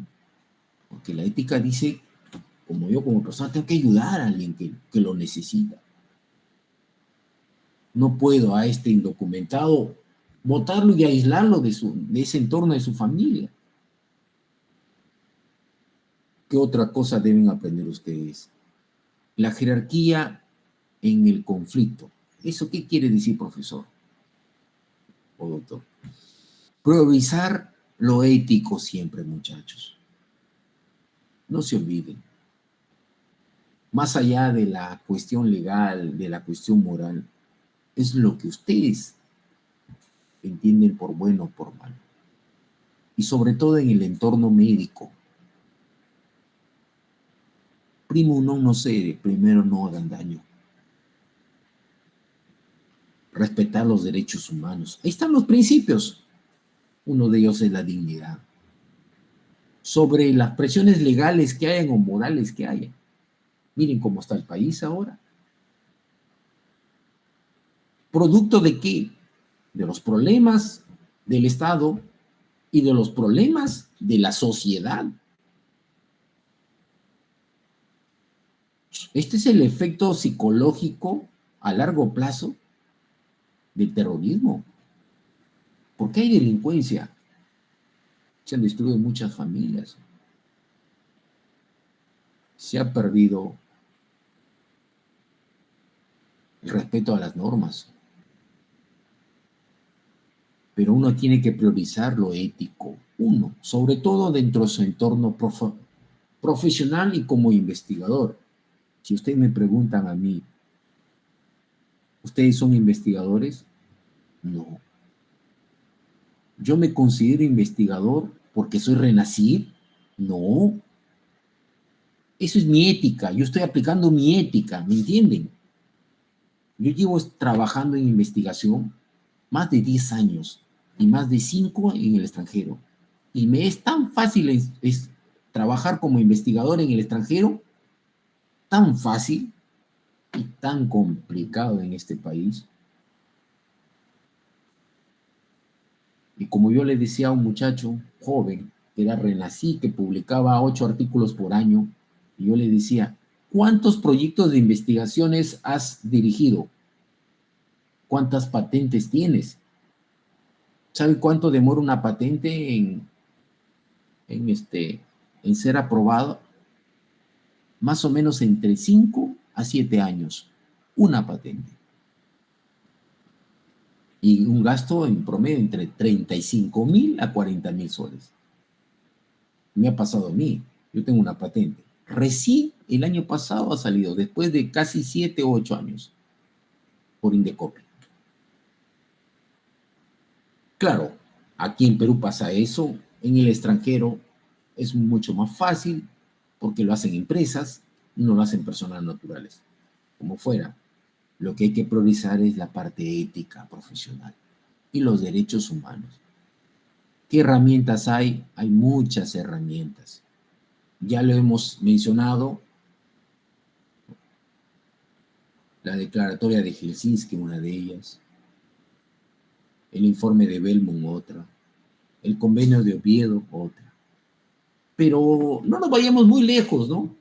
A: Porque la ética dice, como yo como persona tengo que ayudar a alguien que lo necesita. No puedo a este indocumentado botarlo y aislarlo de ese entorno de su familia. ¿Qué otra cosa deben aprender ustedes? La jerarquía en el conflicto. ¿Eso qué quiere decir, profesor o doctor? Priorizar lo ético siempre, muchachos. No se olviden. Más allá de la cuestión legal, de la cuestión moral, es lo que ustedes entienden por bueno o por malo. Y sobre todo en el entorno médico. Primo, no sé, primero no hagan daño. Respetar los derechos humanos. Ahí están los principios. Uno de ellos es la dignidad. Sobre las presiones legales que hayan o morales que hayan. Miren cómo está el país ahora. ¿Producto de qué? De los problemas del Estado y de los problemas de la sociedad. Este es el efecto psicológico a largo plazo del terrorismo. ¿Por qué hay delincuencia? Se han destruido muchas familias. Se ha perdido el respeto a las normas. Pero uno tiene que priorizar lo ético. Uno, sobre todo dentro de su entorno profesional y como investigador. Si ustedes me preguntan a mí, ¿ustedes son investigadores? No. ¿Yo me considero investigador porque soy renacido? No. Eso es mi ética. Yo estoy aplicando mi ética, ¿me entienden? Yo llevo trabajando en investigación más de 10 años y más de 5 en el extranjero. Y me es tan fácil trabajar como investigador en el extranjero, tan fácil y tan complicado en este país. Y como yo le decía a un muchacho joven, que era Renací, que publicaba 8 artículos por año, y yo le decía, ¿cuántos proyectos de investigaciones has dirigido? ¿Cuántas patentes tienes? ¿Sabe cuánto demora una patente en ser aprobada? Más o menos entre 5 a 7 años, una patente. Y un gasto en promedio entre 35.000 a 40.000 soles. Me ha pasado a mí, yo tengo una patente. Recién el año pasado ha salido, después de casi 7 o 8 años, por Indecopy. Claro, aquí en Perú pasa eso, en el extranjero es mucho más fácil porque lo hacen empresas, no lo hacen personas naturales, como fuera. Lo que hay que priorizar es la parte ética profesional y los derechos humanos. ¿Qué herramientas hay? Hay muchas herramientas. Ya lo hemos mencionado, la declaratoria de Helsinki, una de ellas, el informe de Belmont, otra, el convenio de Oviedo, otra. Pero no nos vayamos muy lejos, ¿no?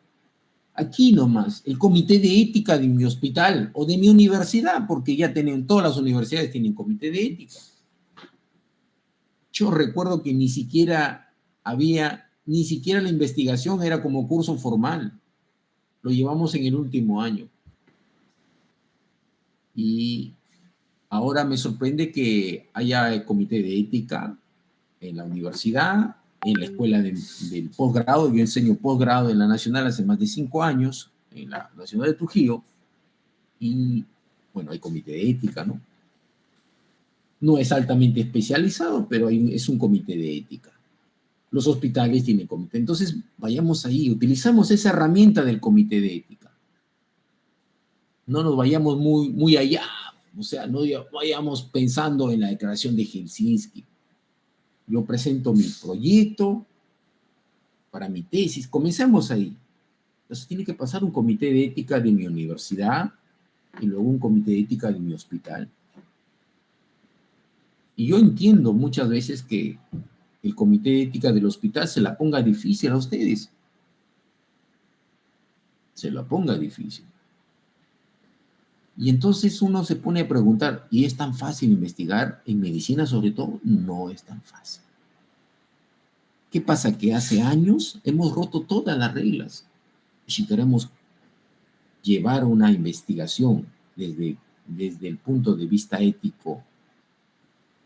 A: Aquí nomás, el comité de ética de mi hospital o de mi universidad, porque ya tienen, todas las universidades tienen comité de ética. Yo recuerdo que ni siquiera la investigación era como curso formal. Lo llevamos en el último año. Y ahora me sorprende que haya el comité de ética en la universidad, en la escuela del posgrado. Yo enseño posgrado en la Nacional hace más de 5 años, en la Nacional de Trujillo. Y bueno, hay comité de ética, ¿no? No es altamente especializado, pero es un comité de ética. Los hospitales tienen comité. Entonces, vayamos ahí, utilizamos esa herramienta del comité de ética. No nos vayamos muy, muy allá, o sea, no vayamos pensando en la declaración de Helsinki. Yo presento mi proyecto para mi tesis, comencemos ahí. Entonces tiene que pasar un comité de ética de mi universidad y luego un comité de ética de mi hospital. Y yo entiendo muchas veces que el comité de ética del hospital se la ponga difícil a ustedes. Se la ponga difícil. Y entonces uno se pone a preguntar, ¿y es tan fácil investigar en medicina sobre todo? No es tan fácil. ¿Qué pasa? Que hace años hemos roto todas las reglas. Si queremos llevar una investigación desde el punto de vista ético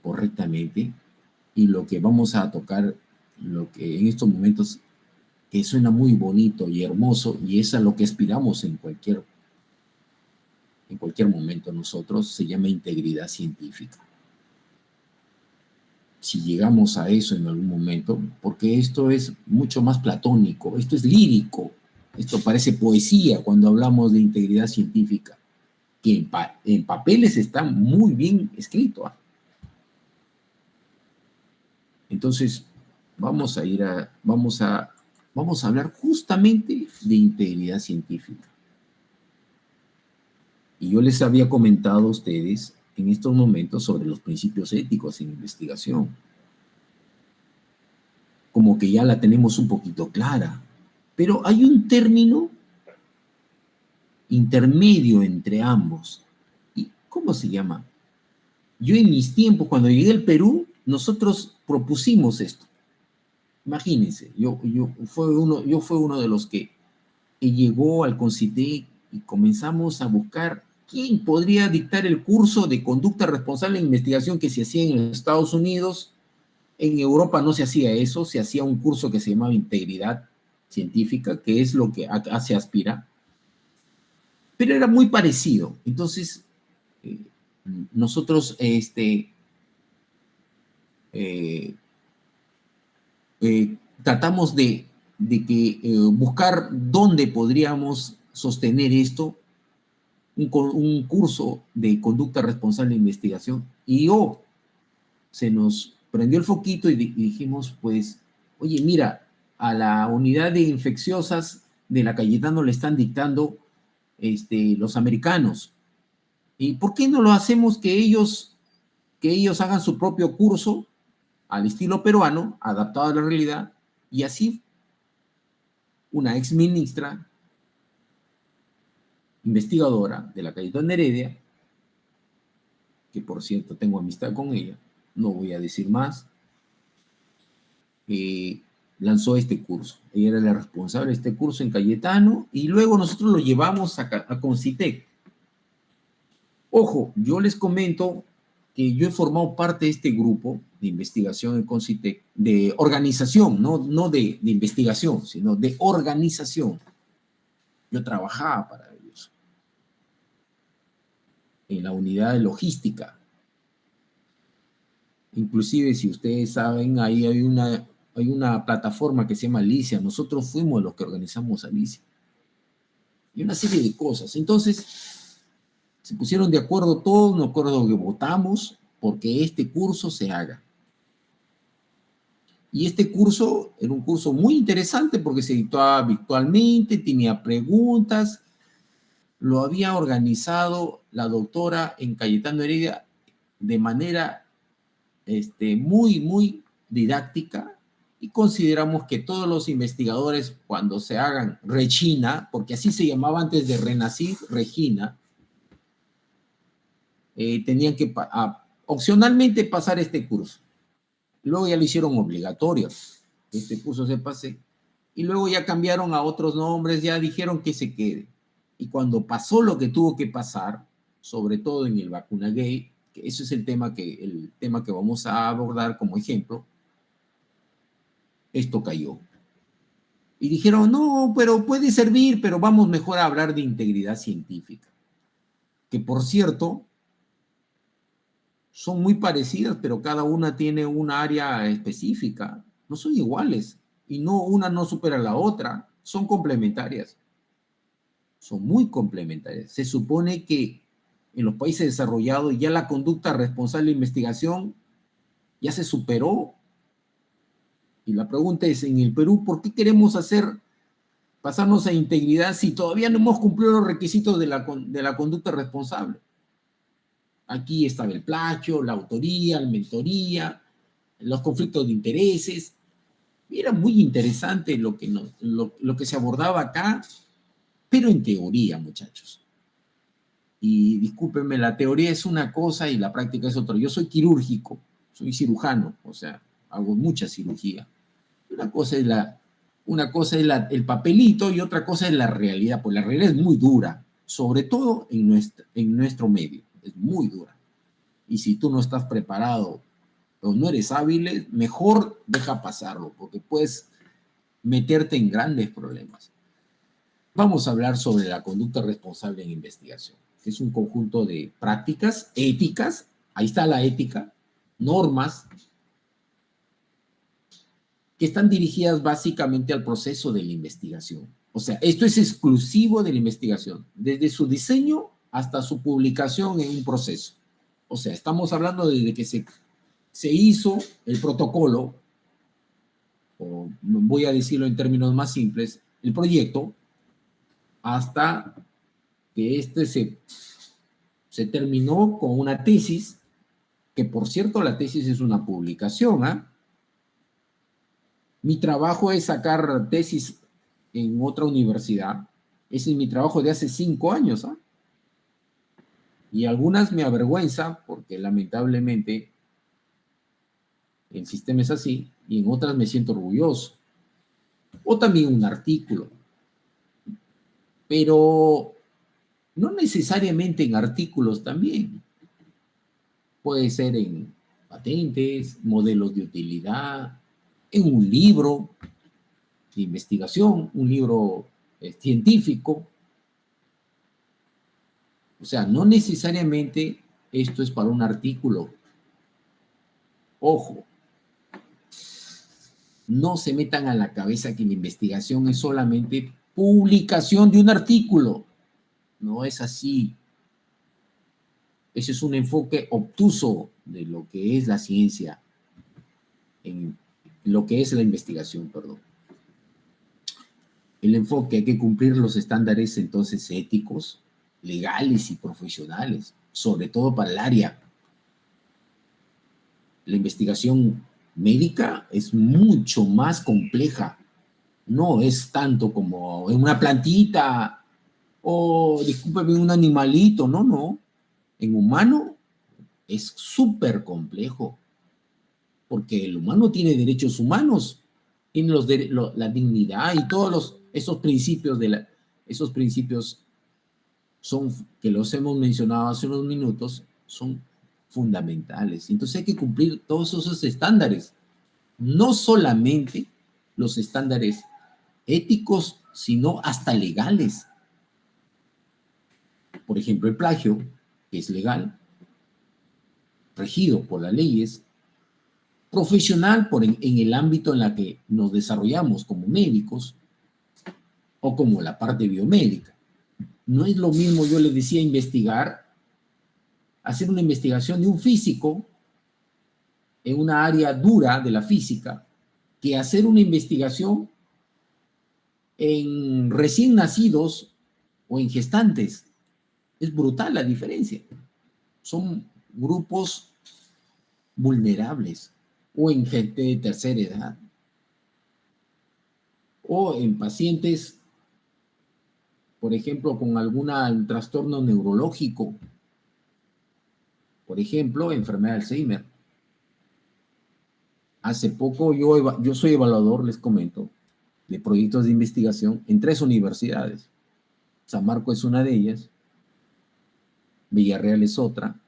A: correctamente, y lo que vamos a tocar, lo que en estos momentos que suena muy bonito y hermoso, y es a lo que aspiramos en cualquier momento nosotros, se llama integridad científica. Si llegamos a eso en algún momento, porque esto es mucho más platónico, esto es lírico, esto parece poesía cuando hablamos de integridad científica, que en papeles está muy bien escrito. Entonces, vamos a hablar justamente de integridad científica. Y yo les había comentado a ustedes en estos momentos sobre los principios éticos en investigación. Como que ya la tenemos un poquito clara. Pero hay un término intermedio entre ambos. ¿Y cómo se llama? Yo en mis tiempos, cuando llegué al Perú, nosotros propusimos esto. Imagínense, yo fui uno de los que llegó al CONCITEC y comenzamos a buscar quién podría dictar el curso de conducta responsable en investigación que se hacía en Estados Unidos. En Europa no se hacía eso, se hacía un curso que se llamaba integridad científica, que es lo que se aspira, pero era muy parecido. Entonces, eh, nosotros eh, tratamos de buscar dónde podríamos sostener esto, un curso de conducta responsable de investigación, y se nos prendió el foquito y dijimos, pues, oye, mira, a la unidad de infecciosas de la Cayetano le están dictando los americanos. ¿Y por qué no lo hacemos que ellos hagan su propio curso al estilo peruano, adaptado a la realidad, y así una ex ministra investigadora de la Cayetano Heredia, que por cierto tengo amistad con ella, no voy a decir más, lanzó este curso. Ella era la responsable de este curso en Cayetano y luego nosotros lo llevamos a Concitec. Ojo, yo les comento que yo he formado parte de este grupo de investigación en Concitec, de organización, no de investigación, sino de organización. Yo trabajaba para ellos en la unidad de logística. Inclusive, si ustedes saben, ahí hay una plataforma que se llama Alicia. Nosotros fuimos los que organizamos Alicia. Y una serie de cosas. Entonces, se pusieron de acuerdo todos, me acuerdo que votamos porque este curso se haga. Y este curso era un curso muy interesante porque se dictaba virtualmente, tenía preguntas, lo había organizado la doctora en Cayetano Heredia de manera muy didáctica, y consideramos que todos los investigadores, cuando se hagan Regina, porque así se llamaba antes de Renacir, Regina, tenían que opcionalmente pasar este curso. Luego ya lo hicieron obligatorio, este curso se pase, y luego ya cambiaron a otros nombres, ya dijeron que se quede. Y cuando pasó lo que tuvo que pasar, sobre todo en el Vacunagate, que eso es el tema que vamos a abordar como ejemplo, esto cayó. Y dijeron, no, pero puede servir, pero vamos mejor a hablar de integridad científica. Que por cierto, son muy parecidas, pero cada una tiene una área específica. No son iguales. Y no, una no supera a la otra. Son complementarias. Son muy complementarias. Se supone que en los países desarrollados ya la conducta responsable de investigación ya se superó. Y la pregunta es, en el Perú, ¿por qué queremos pasarnos a integridad si todavía no hemos cumplido los requisitos de la conducta responsable? Aquí estaba el plagio, la autoría, la mentoría, los conflictos de intereses. Y era muy interesante lo que se abordaba acá, pero en teoría, muchachos. Y discúlpenme, la teoría es una cosa y la práctica es otra. Yo soy quirúrgico, soy cirujano, o sea, hago mucha cirugía. Una cosa es el papelito y otra cosa es la realidad, pues la realidad es muy dura, sobre todo en nuestro medio, es muy dura. Y si tú no estás preparado o no eres hábil, mejor deja pasarlo, porque puedes meterte en grandes problemas. Vamos a hablar sobre la conducta responsable en investigación, que es un conjunto de prácticas éticas, ahí está la ética, normas, que están dirigidas básicamente al proceso de la investigación. O sea, esto es exclusivo de la investigación, desde su diseño hasta su publicación en un proceso. O sea, estamos hablando desde que se hizo el protocolo, o voy a decirlo en términos más simples, el proyecto, hasta que se terminó con una tesis, que por cierto la tesis es una publicación, ¿ah? Mi trabajo es sacar tesis en otra universidad. Ese es mi trabajo de hace 5 años, ¿ah? Y algunas me avergüenza porque lamentablemente el sistema es así, y en otras me siento orgulloso. O también un artículo. Pero no necesariamente en artículos también. Puede ser en patentes, modelos de utilidad, en un libro de investigación, un libro científico. O sea, no necesariamente esto es para un artículo. Ojo, No se metan a la cabeza que la investigación es solamente publicación de un artículo. No es así. Ese es un enfoque obtuso de lo que es la ciencia, en lo que es la investigación, perdón. El enfoque, hay que cumplir los estándares entonces éticos, legales y profesionales, sobre todo para el área. La investigación médica es mucho más compleja. No es tanto como en una plantita o, discúlpeme, un animalito. No, no. En humano es súper complejo, porque el humano tiene derechos humanos, tiene la dignidad y todos esos principios esos principios son, que los hemos mencionado hace unos minutos, son fundamentales. Entonces hay que cumplir todos esos estándares, no solamente los estándares éticos, sino hasta legales. Por ejemplo, el plagio, que es legal, regido por las leyes, profesional en el ámbito en la que nos desarrollamos como médicos o como la parte biomédica. No es lo mismo, yo les decía, hacer una investigación de un físico en una área dura de la física, que hacer una investigación en recién nacidos o en gestantes. Es brutal la diferencia. Son grupos vulnerables, o en gente de tercera edad, o en pacientes, por ejemplo, con algún trastorno neurológico, por ejemplo, enfermedad de Alzheimer. Hace poco yo soy evaluador, les comento, de proyectos de investigación en 3 universidades. San Marcos es una de ellas, Villarreal es otra,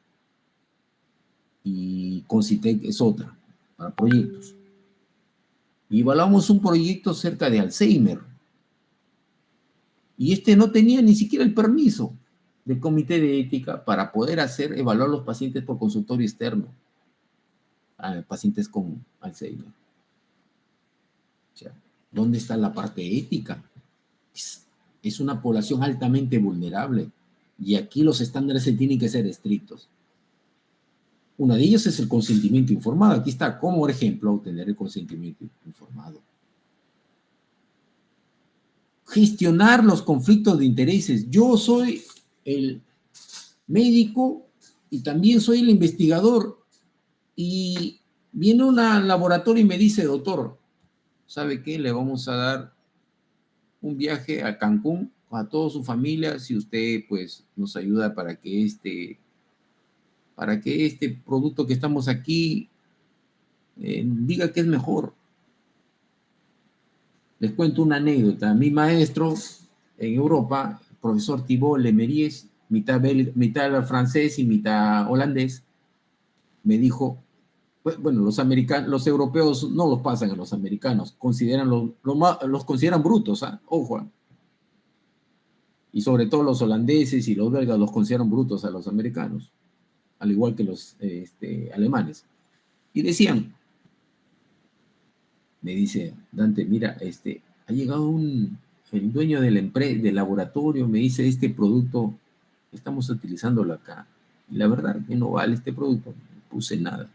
A: y Concitec es otra, para proyectos. Y evaluamos un proyecto acerca de Alzheimer. Y no tenía ni siquiera el permiso del comité de ética para poder evaluar a los pacientes por consultorio externo, a pacientes con Alzheimer. O sea, ¿dónde está la parte ética? Es una población altamente vulnerable y aquí los estándares se tienen que ser estrictos. Una de ellas es el consentimiento informado. Aquí está como ejemplo obtener el consentimiento informado. Gestionar los conflictos de intereses. Yo soy el médico y también soy el investigador, y viene un laboratorio y me dice: doctor, ¿sabe qué? Le vamos a dar un viaje a Cancún a toda su familia si usted pues nos ayuda para que este producto que estamos aquí diga que es mejor. Les cuento una anécdota. Mi maestro en Europa, el profesor Thibault Lemeries, mitad francés y mitad holandés, me dijo, bueno, los europeos no los pasan a los americanos, los consideran brutos, ¿eh? Ojo. Y sobre todo los holandeses y los belgas los consideran brutos a los americanos, al igual que los alemanes. Y decían, me dice Dante, mira, ha llegado el dueño de del laboratorio, me dice, este producto estamos utilizándolo acá. Y la verdad que no vale este producto, no puse nada.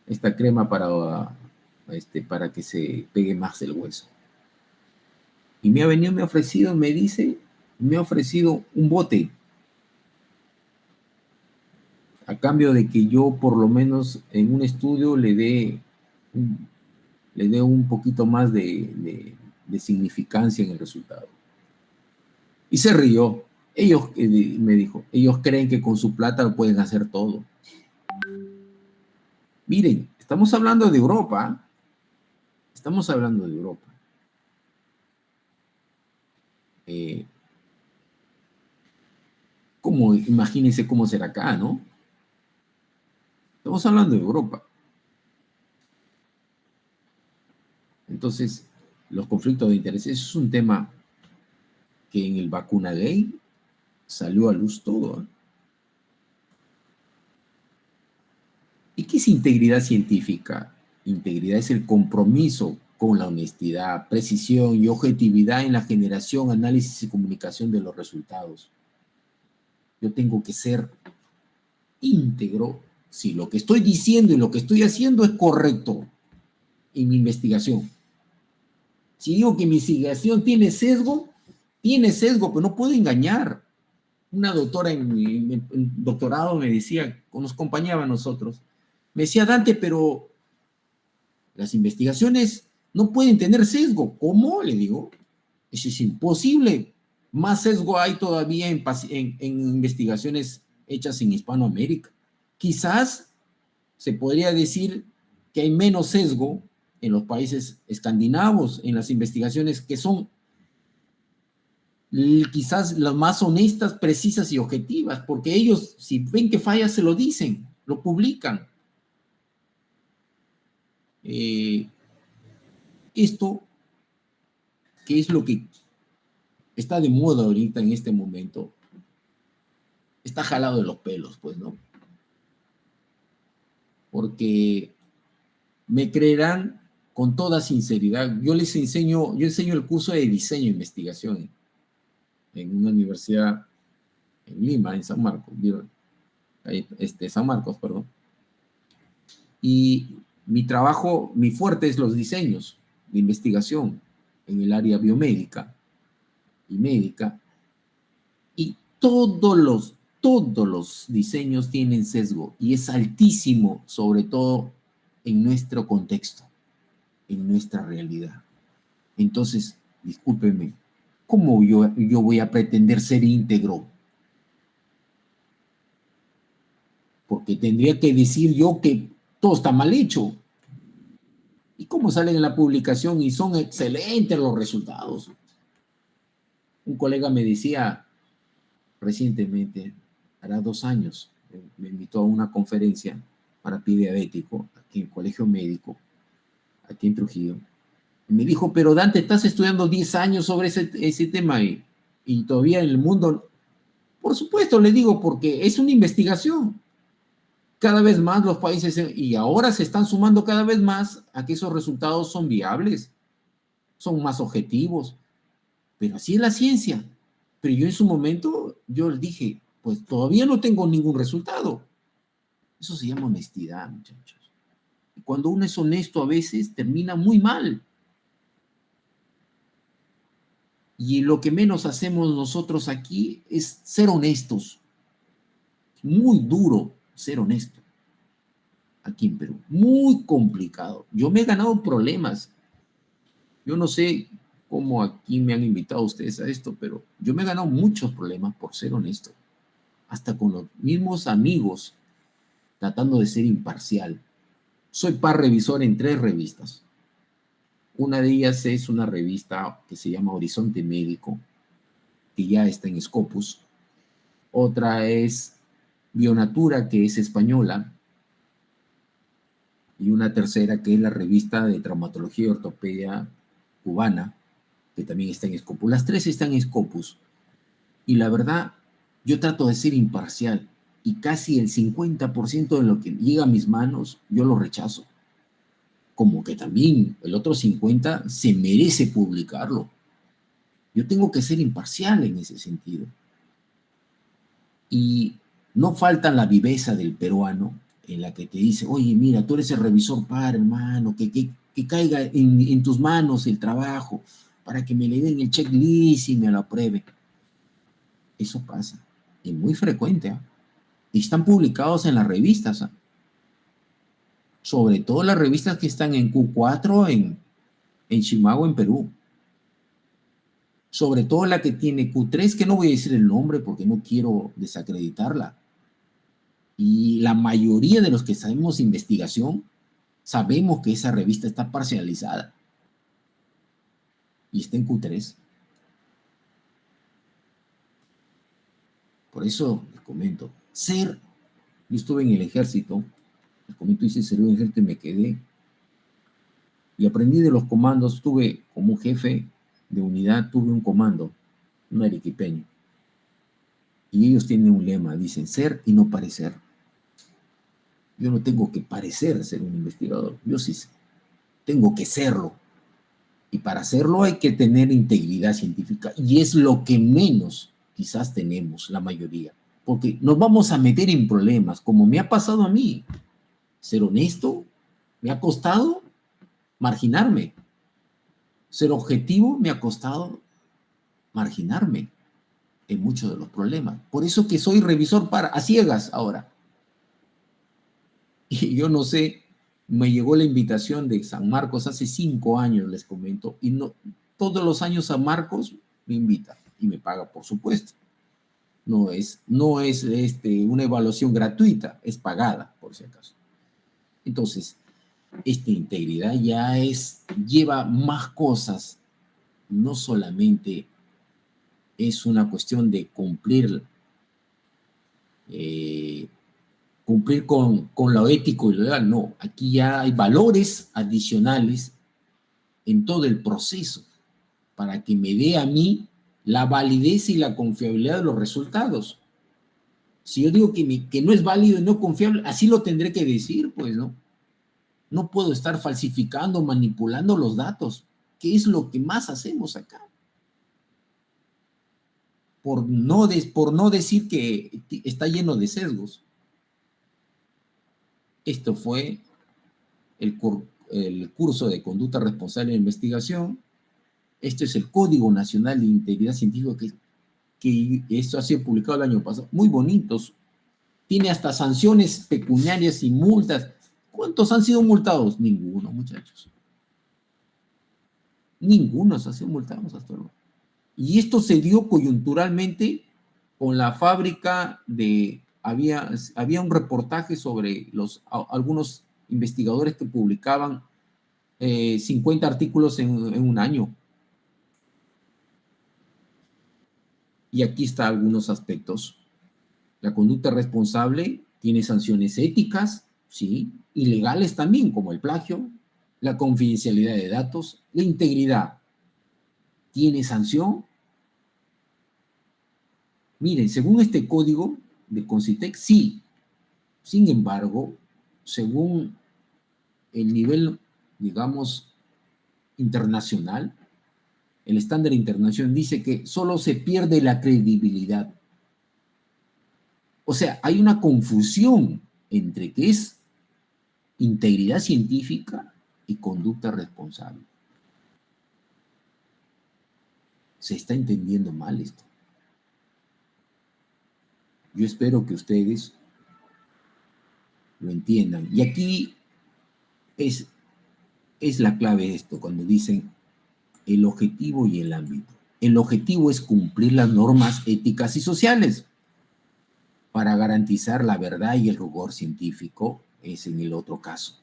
A: Esta crema para que se pegue más el hueso. Y me ha ofrecido un bote, a cambio de que yo por lo menos en un estudio le dé un poquito más de significancia en el resultado. Y se rió. Me dijo, ellos creen que con su plata pueden hacer todo. Miren, estamos hablando de Europa. Estamos hablando de Europa. Imagínense cómo será acá, ¿no? Estamos hablando de Europa. Entonces, los conflictos de intereses es un tema que en el Vacuna Gay salió a luz todo. ¿Y qué es integridad científica? Integridad es el compromiso con la honestidad, precisión y objetividad en la generación, análisis y comunicación de los resultados. Yo tengo que ser íntegro si lo que estoy diciendo y lo que estoy haciendo es correcto en mi investigación. Si digo que mi investigación tiene sesgo, pero no puedo engañar. Una doctora en doctorado me decía, nos acompañaba a nosotros, me decía, Dante, pero las investigaciones no pueden tener sesgo. ¿Cómo? Le digo, eso es imposible. Más sesgo hay todavía en investigaciones hechas en Hispanoamérica. Quizás se podría decir que hay menos sesgo en los países escandinavos, en las investigaciones que son quizás las más honestas, precisas y objetivas, porque ellos, si ven que falla, se lo dicen, lo publican. Esto, que es lo que está de moda ahorita en este momento, está jalado de los pelos, pues, ¿no? Porque me creerán con toda sinceridad. Yo enseño el curso de diseño e investigación en una universidad en Lima, en San Marcos, San Marcos, perdón. Y mi trabajo, mi fuerte es los diseños de investigación en el área biomédica y médica. Y todos los diseños tienen sesgo y es altísimo, sobre todo en nuestro contexto, en nuestra realidad. Entonces, discúlpeme, ¿cómo yo voy a pretender ser íntegro? Porque tendría que decir yo que todo está mal hecho. ¿Y cómo salen en la publicación? Y son excelentes los resultados. Un colega me decía recientemente, hará 2 años, me invitó a una conferencia para pie diabético aquí en el Colegio Médico, aquí en Trujillo. Y me dijo, pero Dante, estás estudiando 10 años sobre ese tema y todavía en el mundo. Por supuesto, le digo, porque es una investigación. Cada vez más los países, y ahora se están sumando cada vez más a que esos resultados son viables, son más objetivos, pero así es la ciencia. Pero yo en su momento, yo le dije, pues todavía no tengo ningún resultado. Eso se llama honestidad, muchachos. Y cuando uno es honesto a veces termina muy mal. Y lo que menos hacemos nosotros aquí es ser honestos. Muy duro ser honesto aquí en Perú. Muy complicado. Yo me he ganado problemas. Yo no sé cómo aquí me han invitado ustedes a esto, pero yo me he ganado muchos problemas por ser honesto. Hasta con los mismos amigos, tratando de ser imparcial. Soy par revisor en 3 revistas. Una de ellas es una revista que se llama Horizonte Médico, que ya está en Scopus. Otra es Bionatura, que es española. Y una tercera que es la revista de Traumatología y Ortopedia cubana, que también está en Scopus. Las 3 están en Scopus. Y la verdad, yo trato de ser imparcial. Y casi el 50% de lo que llega a mis manos, yo lo rechazo. Como que también el otro 50% se merece publicarlo. Yo tengo que ser imparcial en ese sentido. Y no falta la viveza del peruano en la que te dice, oye, mira, tú eres el revisor par, hermano, que caiga en tus manos el trabajo para que me le den el checklist y me lo apruebe. Eso pasa. Y muy frecuente. ¿Eh? Y están publicados en las revistas. ¿Eh? Sobre todo las revistas que están en Q4 en Chimago, en Perú. Sobre todo la que tiene Q3, que no voy a decir el nombre porque no quiero desacreditarla. Y la mayoría de los que sabemos investigación, sabemos que esa revista está parcializada. Y está en Q3. Por eso les comento, yo estuve en el ejército, les comento, hice servicio en el ejército y me quedé. Y aprendí de los comandos, tuve como jefe de unidad, tuve un comando, un arequipeño. Y ellos tienen un lema, dicen ser y no parecer. Yo no tengo que parecer ser un investigador, yo sí tengo que serlo. Y para hacerlo hay que tener integridad científica, y es lo que menos quizás tenemos la mayoría, porque nos vamos a meter en problemas, como me ha pasado a mí. Ser honesto me ha costado marginarme. Ser objetivo me ha costado marginarme en muchos de los problemas. Por eso que soy revisor a ciegas ahora. Y yo no sé, me llegó la invitación de San Marcos hace 5 años, les comento, y no, todos los años San Marcos me invita y me paga, por supuesto. No es una evaluación gratuita, es pagada, por si acaso. Entonces, esta integridad ya lleva más cosas, no solamente es una cuestión de cumplir con lo ético y lo legal, no, aquí ya hay valores adicionales en todo el proceso para que me dé a mí la validez y la confiabilidad de los resultados. Si yo digo que no es válido y no confiable, así lo tendré que decir, pues, ¿no? No puedo estar falsificando, manipulando los datos, que es lo que más hacemos acá. Por no decir que está lleno de sesgos. Esto fue el curso de conducta responsable de investigación. Este es el Código Nacional de Integridad Científica que esto ha sido publicado el año pasado. Muy bonitos. Tiene hasta sanciones pecuniarias y multas. ¿Cuántos han sido multados? Ninguno, muchachos. Ninguno se ha sido multado hasta ahora. Y esto se dio coyunturalmente con la fábrica de... Había un reportaje sobre algunos investigadores que publicaban 50 artículos en un año. Y aquí están algunos aspectos. La conducta responsable tiene sanciones éticas, sí, y legales también, como el plagio, la confidencialidad de datos, la integridad. ¿Tiene sanción? Miren, según este código de Concitec, sí. Sin embargo, según el nivel, digamos, internacional, el estándar internacional dice que solo se pierde la credibilidad. O sea, hay una confusión entre qué es integridad científica y conducta responsable. Se está entendiendo mal esto. Yo espero que ustedes lo entiendan. Y aquí es la clave de esto, cuando dicen el objetivo y el ámbito. El objetivo es cumplir las normas éticas y sociales para garantizar la verdad y el rigor científico, es en el otro caso.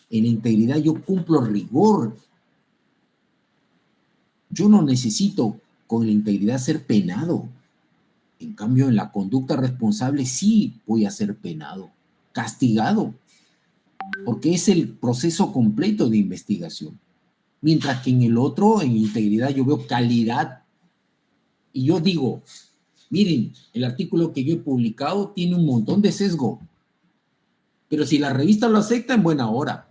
A: En la integridad yo cumplo rigor. Yo no necesito con la integridad ser penado. En cambio, en la conducta responsable sí voy a ser penado, castigado, porque es el proceso completo de investigación. Mientras que en el otro, en integridad, yo veo calidad. Y yo digo, miren, el artículo que yo he publicado tiene un montón de sesgo, pero si la revista lo acepta, en buena hora.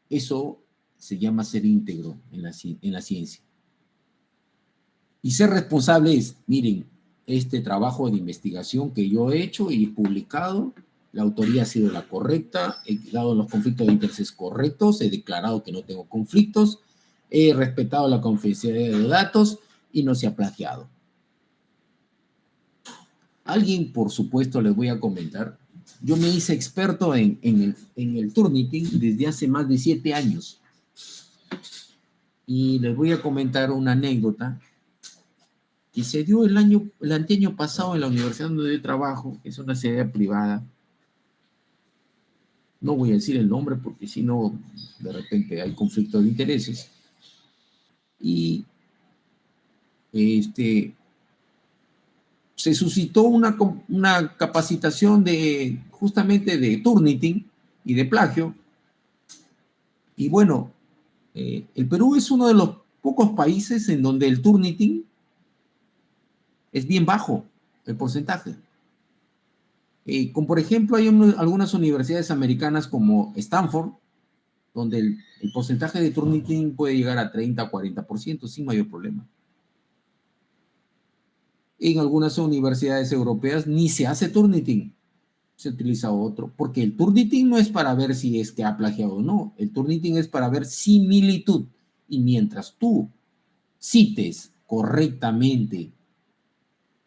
A: Eso se llama ser íntegro en la ciencia. Y ser responsable es, miren, este trabajo de investigación que yo he hecho y he publicado, la autoría ha sido la correcta, he dado los conflictos de intereses correctos, he declarado que no tengo conflictos, he respetado la confidencialidad de datos y no se ha plagiado. Alguien, por supuesto, les voy a comentar, yo me hice experto en el Turnitin desde hace más de 7 años. Y les voy a comentar una anécdota que se dio el anteaño pasado en la universidad donde yo trabajo, que es una sede privada. No voy a decir el nombre porque si no, de repente hay conflicto de intereses. Y se suscitó una capacitación justamente de Turnitin y de plagio. Y bueno, el Perú es uno de los pocos países en donde el Turnitin es bien bajo, el porcentaje. Como por ejemplo, hay algunas universidades americanas como Stanford, donde el porcentaje de Turnitin puede llegar a 30 o 40% sin mayor problema. En algunas universidades europeas ni se hace Turnitin, se utiliza otro, porque el Turnitin no es para ver si es que ha plagiado o no, el Turnitin es para ver similitud, y mientras tú cites correctamente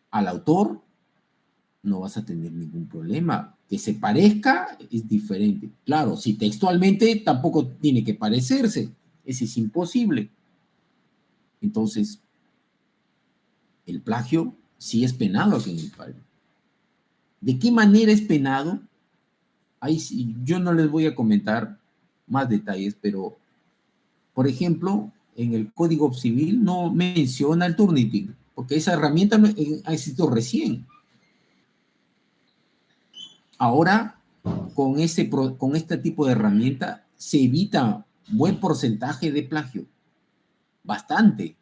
A: al autor, no vas a tener ningún problema. Que se parezca es diferente. Claro, si textualmente tampoco tiene que parecerse, ese es imposible. Entonces, el plagio sí es penado aquí en el país. ¿De qué manera es penado? Ahí sí, yo no les voy a comentar más detalles, pero, por ejemplo, en el Código Civil no menciona el Turnitin, porque esa herramienta no, ha existido recién. Ahora, con este tipo de herramienta, se evita buen porcentaje de plagio, bastante.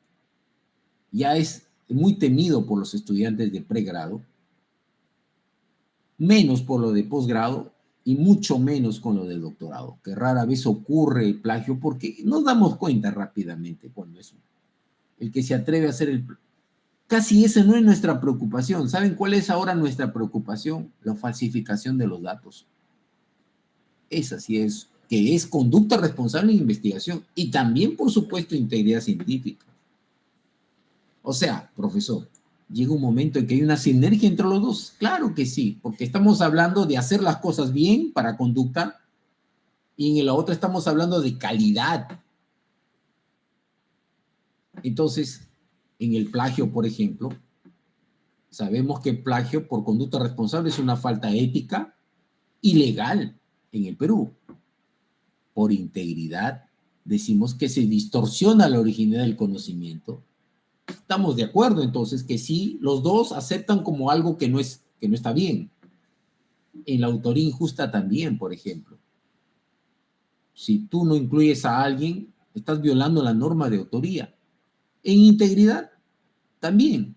A: Ya es muy temido por los estudiantes de pregrado, menos por lo de posgrado y mucho menos con lo de doctorado, que rara vez ocurre el plagio porque nos damos cuenta rápidamente cuando es el que se atreve a hacer el... Casi esa no es nuestra preocupación. ¿Saben cuál es ahora nuestra preocupación? La falsificación de los datos. Esa sí es, que es conducta responsable en investigación y también, por supuesto, integridad científica. O sea, profesor, llega un momento en que hay una sinergia entre los dos. Claro que sí, porque estamos hablando de hacer las cosas bien para conducta y en la otra estamos hablando de calidad. Entonces, en el plagio, por ejemplo, sabemos que plagio por conducta responsable es una falta ética ilegal en el Perú. Por integridad, decimos que se distorsiona la originalidad del conocimiento. Estamos de acuerdo entonces que sí, los dos aceptan como algo que no está bien. En la autoría injusta también, por ejemplo. Si tú no incluyes a alguien, estás violando la norma de autoría. En integridad también,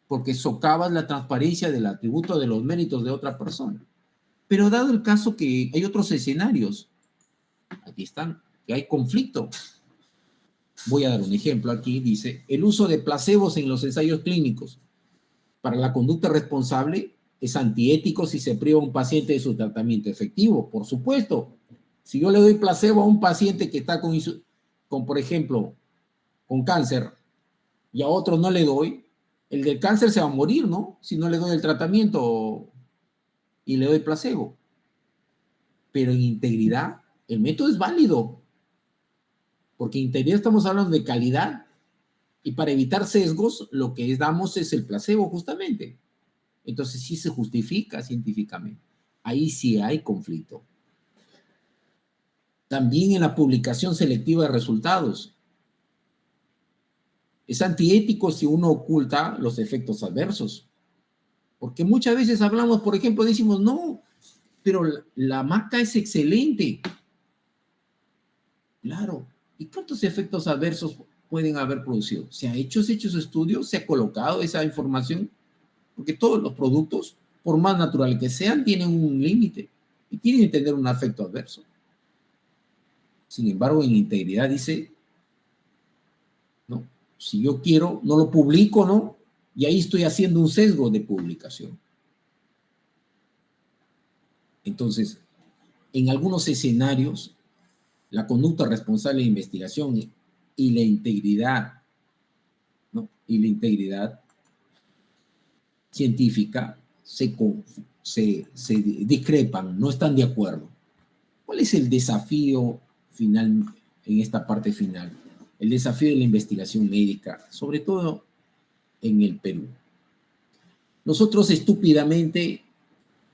A: porque socavas la transparencia del atributo de los méritos de otra persona. Pero dado el caso que hay otros escenarios, aquí están, que hay conflicto. Voy a dar un ejemplo aquí, dice, el uso de placebos en los ensayos clínicos para la conducta responsable es antiético si se priva a un paciente de su tratamiento efectivo. Por supuesto, si yo le doy placebo a un paciente que está con por ejemplo, con cáncer y a otro no le doy, el del cáncer se va a morir, ¿no? Si no le doy el tratamiento y le doy placebo. Pero en integridad, el método es válido, porque en integridad estamos hablando de calidad y para evitar sesgos, lo que damos es el placebo justamente. Entonces sí se justifica científicamente. Ahí sí hay conflicto. También en la publicación selectiva de resultados. Es antiético si uno oculta los efectos adversos. Porque muchas veces hablamos, por ejemplo, decimos, no, pero la maca es excelente. Claro. ¿Y cuántos efectos adversos pueden haber producido? ¿Se ha hecho estudios? ¿Se ha colocado esa información? Porque todos los productos, por más naturales que sean, tienen un límite y tienen que tener un efecto adverso. Sin embargo, en integridad dice, no, si yo quiero, no lo publico, ¿no? Y ahí estoy haciendo un sesgo de publicación. Entonces, en algunos escenarios, la conducta responsable de investigación y la integridad, ¿no? Y la integridad científica se discrepan, no están de acuerdo. ¿Cuál es el desafío final en esta parte final? El desafío de la investigación médica, sobre todo en el Perú. Nosotros estúpidamente,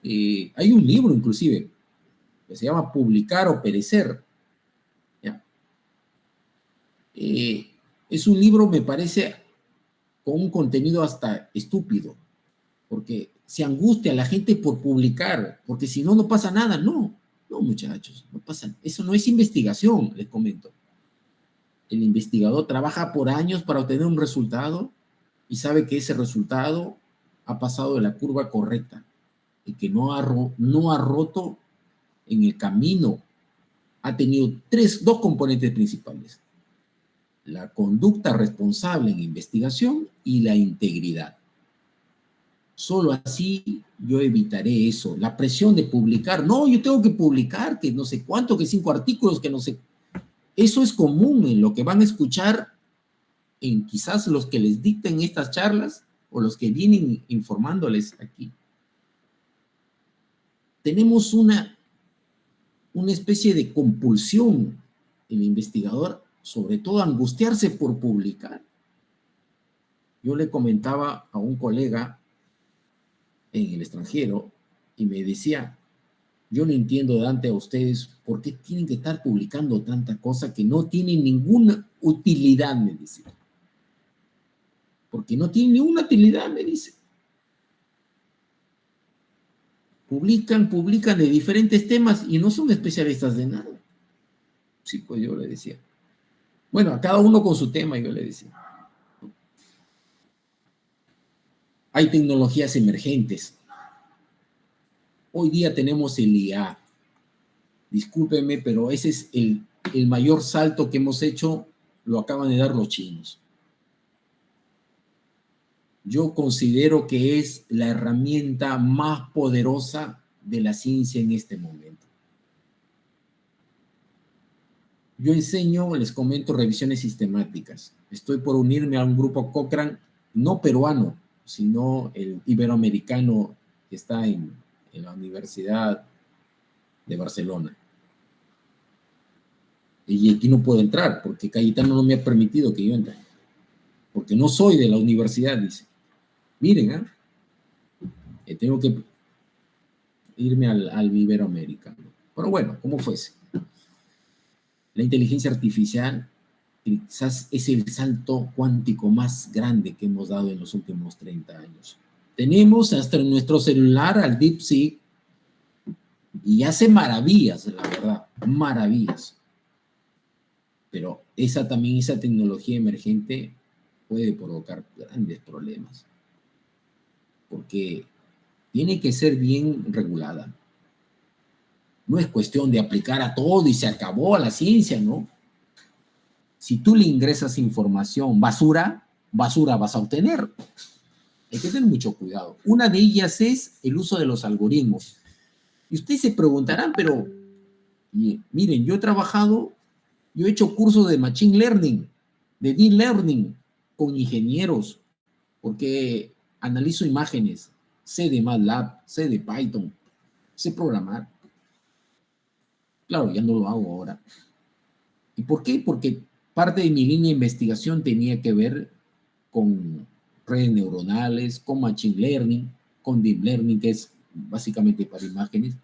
A: hay un libro inclusive que se llama Publicar o Perecer. ¿Ya? Es un libro, me parece, con un contenido hasta estúpido, porque se angustia a la gente por publicar, porque si no, no pasa nada. No, no, muchachos, no pasa. Eso no es investigación, les comento. El investigador trabaja por años para obtener un resultado y sabe que ese resultado ha pasado de la curva correcta. y que no ha roto en el camino, ha tenido dos componentes principales: la conducta responsable en investigación y la integridad. Solo así yo evitaré eso, la presión de publicar. No, yo tengo que publicar, que no sé cuánto, que 5 artículos, que no sé. Eso es común en lo que van a escuchar en quizás los que les dicten estas charlas o los que vienen informándoles aquí. Tenemos una especie de compulsión, el investigador, sobre todo angustiarse por publicar. Yo le comentaba a un colega en el extranjero y me decía: yo no entiendo, Dante, a ustedes, ¿por qué tienen que estar publicando tanta cosa que no tiene ninguna utilidad? Me dice. Porque no tiene ninguna utilidad, me dice. Publican de diferentes temas y no son especialistas de nada. Sí, pues yo le decía. Bueno, a cada uno con su tema, yo le decía. Hay tecnologías emergentes. Hoy día tenemos el IA. Discúlpenme, pero ese es el mayor salto que hemos hecho, lo acaban de dar los chinos. Yo considero que es la herramienta más poderosa de la ciencia en este momento. Yo enseño, les comento, revisiones sistemáticas. Estoy por unirme a un grupo Cochrane, no peruano, sino el iberoamericano que está en la Universidad de Barcelona. Y aquí no puedo entrar porque Cayetano no me ha permitido que yo entre. Porque no soy de la universidad, dice. Miren, tengo que irme al iberoamericano. Pero bueno, como fuese. La inteligencia artificial quizás es el salto cuántico más grande que hemos dado en los últimos 30 años. Tenemos hasta en nuestro celular al DeepSeek y hace maravillas, la verdad, maravillas. Pero esa tecnología emergente puede provocar grandes problemas, porque tiene que ser bien regulada. No es cuestión de aplicar a todo y se acabó a la ciencia, ¿no? Si tú le ingresas información basura, basura vas a obtener. Hay que tener mucho cuidado. Una de ellas es el uso de los algoritmos. Y ustedes se preguntarán, pero miren, yo he hecho cursos de Machine Learning, de Deep Learning, con ingenieros, porque analizo imágenes, sé de MATLAB, sé de Python, sé programar. Claro, ya no lo hago ahora. ¿Y por qué? Porque parte de mi línea de investigación tenía que ver con redes neuronales, con Machine Learning, con Deep Learning, que es básicamente para imágenes.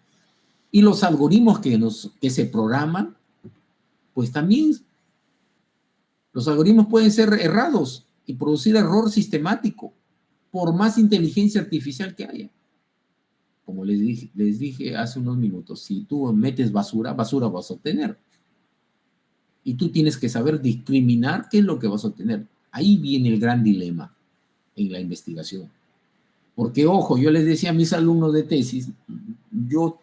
A: Y los algoritmos que se programan, pues también los algoritmos pueden ser errados y producir error sistemático, por más inteligencia artificial que haya. Como les dije hace unos minutos, si tú metes basura, basura vas a obtener. Y tú tienes que saber discriminar qué es lo que vas a obtener. Ahí viene el gran dilema en la investigación. Porque, ojo, yo les decía a mis alumnos de tesis, yo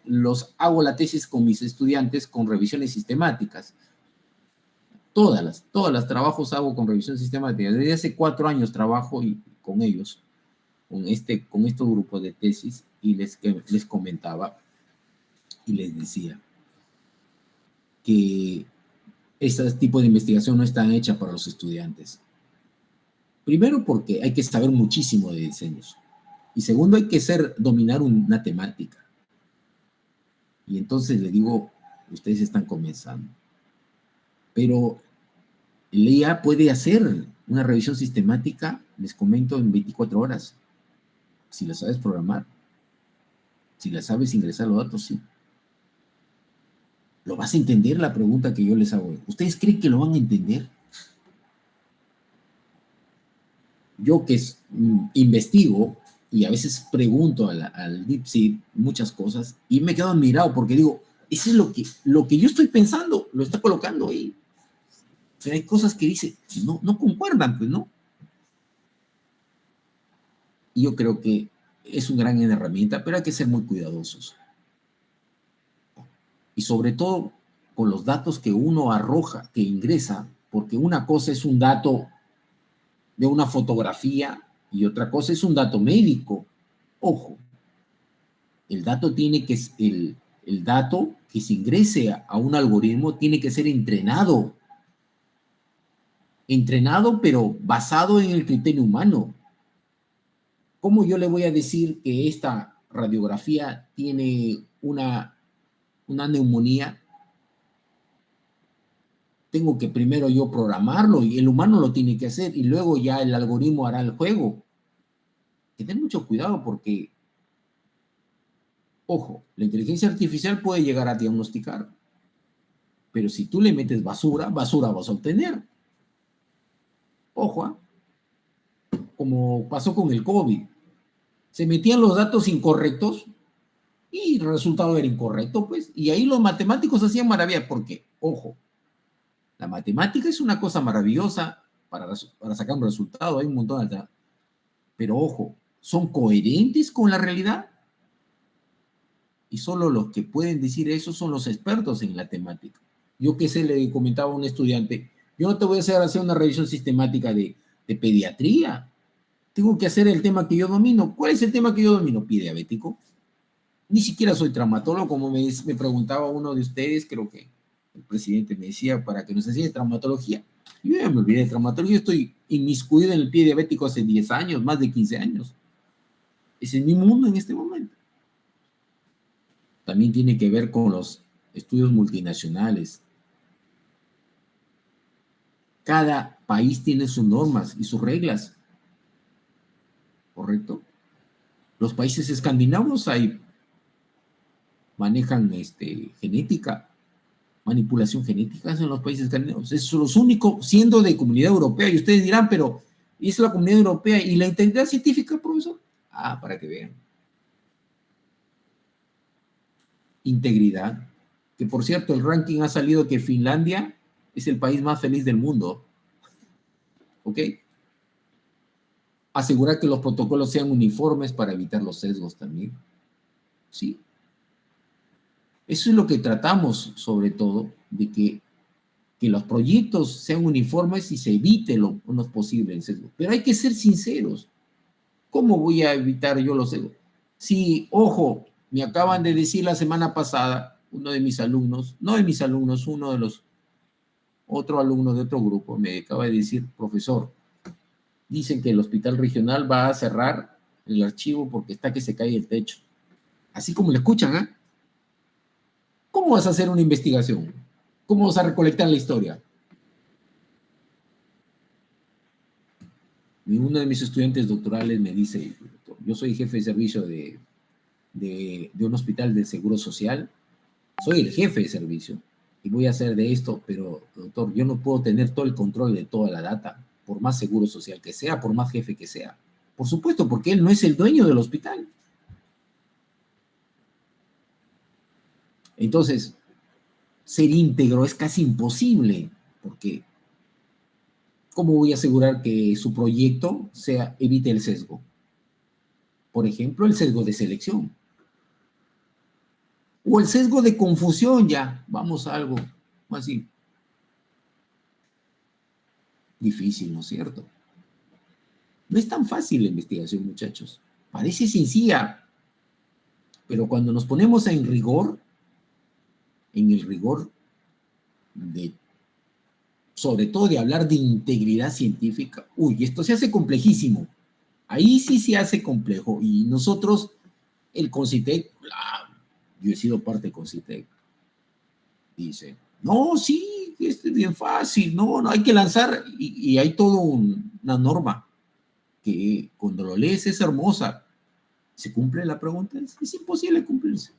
A: hago la tesis con mis estudiantes con revisiones sistemáticas. Todas las trabajos hago con revisión sistemática. Desde hace 4 años trabajo con ellos, con estos grupos de tesis, y les comentaba y les decía que este tipo de investigación no está hecha para los estudiantes. Primero, porque hay que saber muchísimo de diseños. Y segundo, hay que dominar una temática. Y entonces le digo, ustedes están comenzando. Pero el IA puede hacer una revisión sistemática, les comento, en 24 horas. Si la sabes programar. Si la sabes ingresar los datos, sí. ¿Lo vas a entender la pregunta que yo les hago? ¿Ustedes creen que lo van a entender? Yo que investigo y a veces pregunto al DeepSeek muchas cosas y me quedo admirado porque digo, eso es lo que yo estoy pensando, lo está colocando ahí. Pero hay cosas que dice, no concuerdan, pues, ¿no? Y yo creo que es una gran herramienta, pero hay que ser muy cuidadosos. Y sobre todo con los datos que uno arroja, que ingresa, porque una cosa es un dato de una fotografía y otra cosa es un dato médico. Ojo, el dato tiene que, el dato que se ingrese a un algoritmo tiene que ser entrenado, pero basado en el criterio humano. ¿Cómo yo le voy a decir que esta radiografía tiene una neumonía? Tengo que primero yo programarlo y el humano lo tiene que hacer y luego ya el algoritmo hará el juego. Hay que tener mucho cuidado porque, ojo, la inteligencia artificial puede llegar a diagnosticar, pero si tú le metes basura, basura vas a obtener. Ojo, como pasó con el COVID. Se metían los datos incorrectos y el resultado era incorrecto, pues. Y ahí los matemáticos hacían maravillas porque, ojo, la matemática es una cosa maravillosa para sacar un resultado, hay un montón de... Pero ojo, ¿son coherentes con la realidad? Y solo los que pueden decir eso son los expertos en la temática. Yo qué sé, le comentaba a un estudiante, yo no te voy a hacer una revisión sistemática de pediatría. Tengo que hacer el tema que yo domino. ¿Cuál es el tema que yo domino? Pie diabético. Ni siquiera soy traumatólogo, como me preguntaba uno de ustedes, creo que el presidente me decía para que nos enseñe traumatología. Yo ya me olvidé de traumatología, yo estoy inmiscuido en el pie diabético hace 10 años, más de 15 años. Ese es mi mundo en este momento. También tiene que ver con los estudios multinacionales. Cada país tiene sus normas y sus reglas, ¿correcto? Los países escandinavos ahí manejan genética, manipulación genética en los países escandinavos. Es los únicos, siendo de comunidad europea, y ustedes dirán, pero ¿es la comunidad europea y la integridad científica, profesor? Ah, para que vean. Integridad, que por cierto el ranking ha salido que Finlandia es el país más feliz del mundo, ¿ok? Asegurar que los protocolos sean uniformes para evitar los sesgos también, ¿sí? Eso es lo que tratamos, sobre todo, de que los proyectos sean uniformes y se evite lo menos posible el sesgo. Pero hay que ser sinceros. ¿Cómo voy a evitar yo los sesgos? Si, ojo, me acaban de decir la semana pasada, uno de mis alumnos, no de mis alumnos, uno de los otro alumno de otro grupo, me acaba de decir, profesor, dicen que el hospital regional va a cerrar el archivo porque está que se cae el techo. Así como le escuchan, ¿eh? ¿Cómo vas a hacer una investigación? ¿Cómo vas a recolectar la historia? Y uno de mis estudiantes doctorales me dice, yo soy jefe de servicio de un hospital de seguro social, soy el jefe de servicio y voy a hacer de esto, pero doctor, yo no puedo tener todo el control de toda la data, por más seguro social que sea, por más jefe que sea. Por supuesto, porque él no es el dueño del hospital. Entonces, ser íntegro es casi imposible, porque ¿cómo voy a asegurar que su proyecto evite el sesgo? Por ejemplo, el sesgo de selección. O el sesgo de confusión, ya, vamos a algo así. Difícil, ¿no es cierto? No es tan fácil la investigación, muchachos. Parece sencilla, pero cuando nos ponemos en rigor, en el rigor de, sobre todo de hablar de integridad científica, uy, esto se hace complejísimo. Ahí sí se hace complejo. Y nosotros, el CONCITEC, yo he sido parte de CONCITEC, dice, no, sí, esto es bien fácil, no, no, hay que lanzar, y hay toda una norma que cuando lo lees es hermosa. ¿Se cumple la pregunta? Es imposible cumplirse.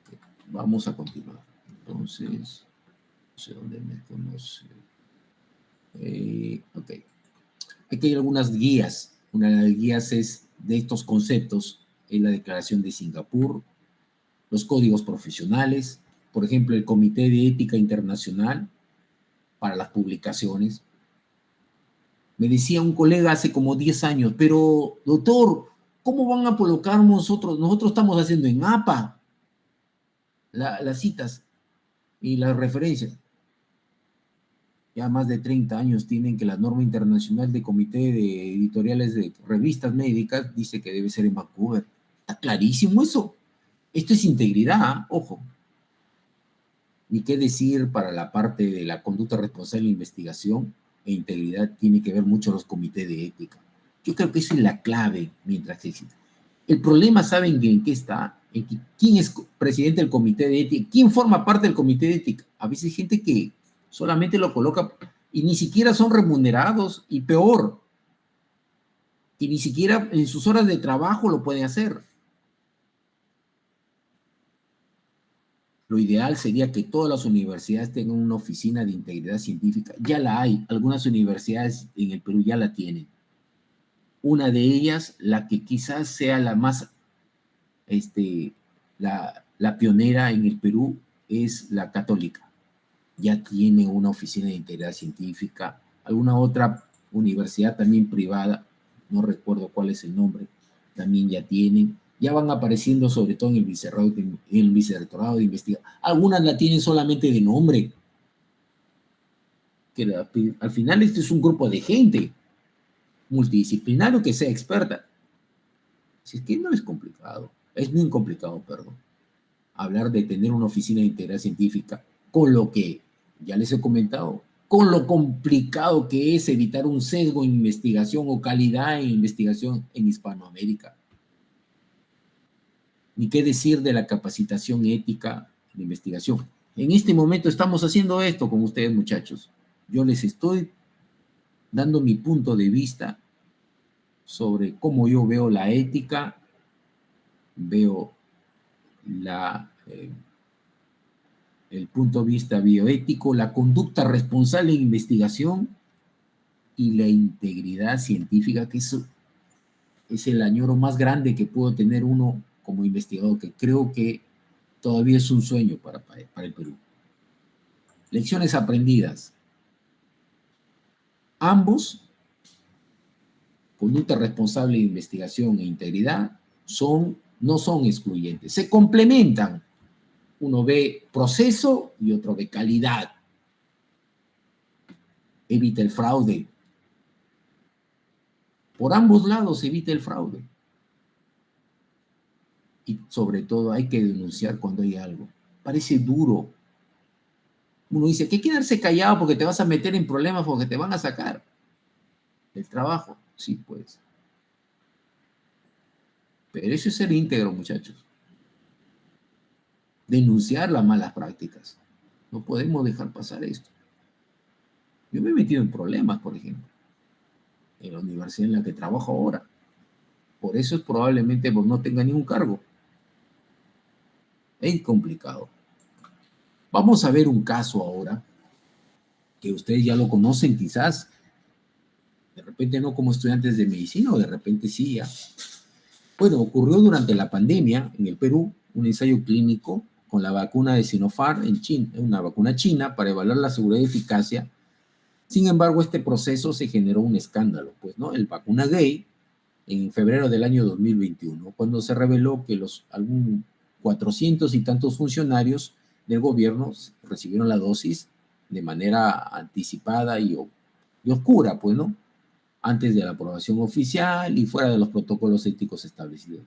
A: Okay, vamos a continuar. Entonces, no sé dónde me conoce. Ok. Aquí hay algunas guías. Una de las guías es de estos conceptos, en la Declaración de Singapur, los códigos profesionales, por ejemplo, el Comité de Ética Internacional para las publicaciones, Me decía un colega hace como 10 años, pero doctor, ¿cómo van a colocar nosotros? Nosotros estamos haciendo en APA las citas y las referencias. Ya más de 30 años tienen que la norma internacional de comité de editoriales de revistas médicas dice que debe ser en Vancouver. Está clarísimo eso. Esto es integridad, ojo. Ni qué decir para la parte de la conducta responsable de investigación e integridad, tiene que ver mucho los comités de ética. Yo creo que esa es la clave mientras existe. El problema, ¿saben en qué está? En que, ¿quién es presidente del comité de ética? ¿Quién forma parte del comité de ética? A veces hay gente que solamente lo coloca y ni siquiera son remunerados, y peor, que ni siquiera en sus horas de trabajo lo pueden hacer. Lo ideal sería que todas las universidades tengan una oficina de integridad científica. Ya la hay, algunas universidades en el Perú ya la tienen. Una de ellas, la que quizás sea la más, la pionera en el Perú, es la Católica. Ya tiene una oficina de integridad científica. Alguna otra universidad también privada, no recuerdo cuál es el nombre, también ya tienen. Ya van apareciendo sobre todo en el vicerrectorado de investigación. Algunas la tienen solamente de nombre. Al final este es un grupo de gente multidisciplinario que sea experta. Si es que no es complicado, es muy complicado, perdón, hablar de tener una oficina de integridad científica, con lo que, ya les he comentado, con lo complicado que es evitar un sesgo en investigación o calidad en investigación en Hispanoamérica. Ni qué decir de la capacitación ética de investigación. En este momento estamos haciendo esto con ustedes, muchachos. Yo les estoy dando mi punto de vista sobre cómo yo veo la ética, veo el punto de vista bioético, la conducta responsable en investigación y la integridad científica, que eso es el añoro más grande que pudo tener uno como investigador, que creo que todavía es un sueño para el Perú. Lecciones aprendidas. Ambos, conducta responsable de investigación e integridad, no son excluyentes, se complementan. Uno ve proceso y otro ve calidad. Evita el fraude. Por ambos lados evita el fraude. Y sobre todo hay que denunciar cuando hay algo. Parece duro. Uno dice que hay que quedarse callado porque te vas a meter en problemas, porque te van a sacar del trabajo. Sí, pues. Pero eso es ser íntegro, muchachos. Denunciar las malas prácticas. No podemos dejar pasar esto. Yo me he metido en problemas, por ejemplo, en la universidad en la que trabajo ahora. Por eso es probablemente no tenga ningún cargo. Es complicado. Vamos a ver un caso ahora, que ustedes ya lo conocen quizás, de repente no como estudiantes de medicina, o de repente sí ya. Bueno, ocurrió durante la pandemia en el Perú un ensayo clínico con la vacuna de Sinopharm en China, una vacuna china para evaluar la seguridad y eficacia. Sin embargo, este proceso se generó un escándalo, pues, ¿no? El vacuna gay en febrero del año 2021, cuando se reveló que algún 400 y tantos funcionarios del gobierno recibieron la dosis de manera anticipada y oscura, pues, ¿no? Antes de la aprobación oficial y fuera de los protocolos éticos establecidos.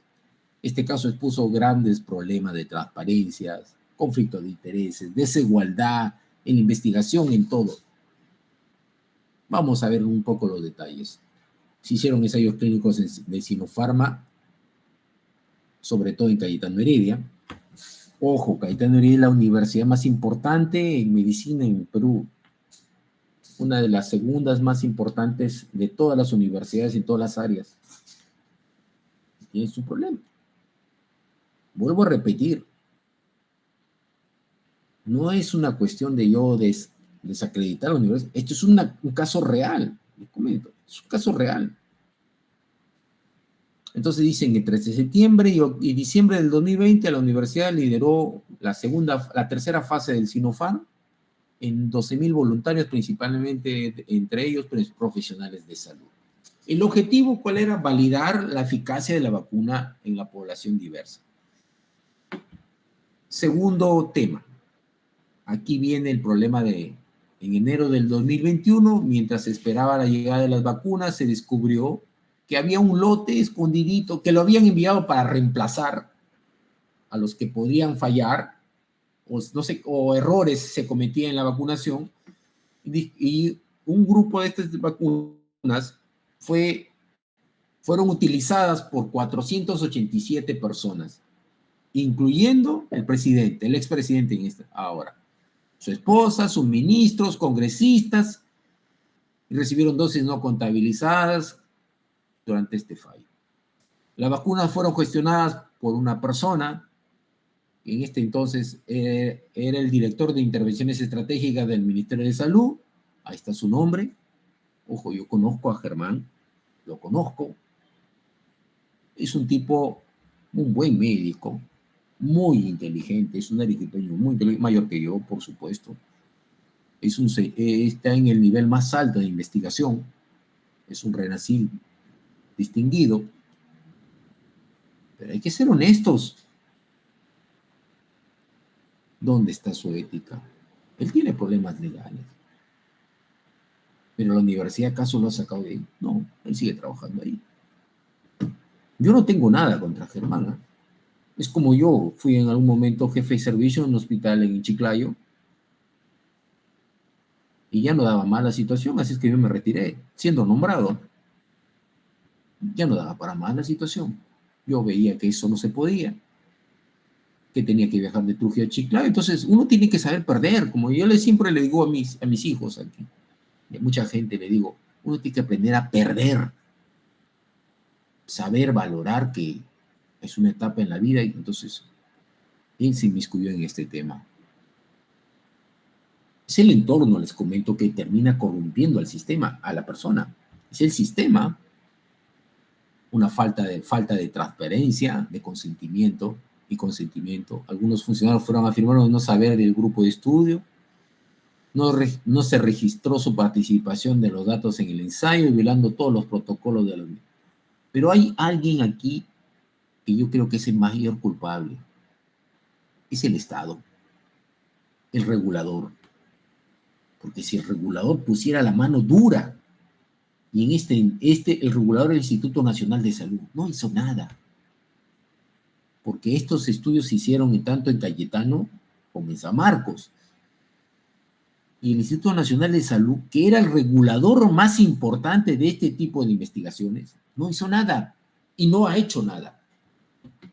A: Este caso expuso grandes problemas de transparencia, conflicto de intereses, desigualdad en investigación, en todo. Vamos a ver un poco los detalles. Se hicieron ensayos clínicos de Sinopharm, sobre todo en Cayetano Heredia. Ojo, Cayetano Heredia es la universidad más importante en medicina en Perú. Una de las segundas más importantes de todas las universidades en todas las áreas. Tiene su problema. Vuelvo a repetir. No es una cuestión de yo desacreditar a la universidad. Esto es un caso real. Les comento, es un caso real. Entonces dicen que entre septiembre y diciembre del 2020 la universidad lideró la tercera fase del Sinopharm en 12.000 voluntarios, principalmente entre ellos profesionales de salud. El objetivo, ¿cuál era? Validar la eficacia de la vacuna en la población diversa. Segundo tema. Aquí viene el problema de, en enero del 2021, mientras se esperaba la llegada de las vacunas, se descubrió que había un lote escondidito, que lo habían enviado para reemplazar a los que podrían fallar, o, no sé, o errores se cometían en la vacunación, y un grupo de estas vacunas fueron utilizadas por 487 personas, incluyendo el presidente, el expresidente ahora, su esposa, sus ministros, congresistas, y recibieron dosis no contabilizadas durante este fallo. Las vacunas fueron gestionadas por una persona, en este entonces era el director de intervenciones estratégicas del Ministerio de Salud, ahí está su nombre. Ojo, yo conozco a Germán, lo conozco. Es un tipo, un buen médico, muy inteligente, es un arequipeño muy inteligente, mayor que yo, por supuesto. Está en el nivel más alto de investigación, es un renacido distinguido, pero hay que ser honestos. ¿Dónde está su ética? Él tiene problemas legales. ¿Pero la universidad acaso lo ha sacado de ahí? No, él sigue trabajando ahí. Yo no tengo nada contra Germán, ¿eh? Es como yo fui en algún momento jefe de servicio en un hospital en Chiclayo y ya no daba más la situación, así es que yo me retiré, siendo nombrado. Ya no daba para más la situación. Yo veía que eso no se podía, que tenía que viajar de Trujillo a Chiclayo. Entonces, uno tiene que saber perder, como yo siempre le digo a mis hijos aquí, y a mucha gente le digo, uno tiene que aprender a perder, saber valorar que es una etapa en la vida, y entonces él se inmiscuyó en este tema. Es el entorno, les comento, que termina corrompiendo al sistema, a la persona. Es el sistema, una falta de transparencia, de consentimiento y consentimiento. Algunos funcionarios afirmaron no saber del grupo de estudio, no se registró su participación de los datos en el ensayo, violando todos los protocolos de la Unión. Pero hay alguien aquí que yo creo que es el mayor culpable. Es el Estado, el regulador. Porque si el regulador pusiera la mano dura, y en el regulador del Instituto Nacional de Salud no hizo nada, porque estos estudios se hicieron tanto en Cayetano como en San Marcos. Y el Instituto Nacional de Salud, que era el regulador más importante de este tipo de investigaciones, no hizo nada y no ha hecho nada.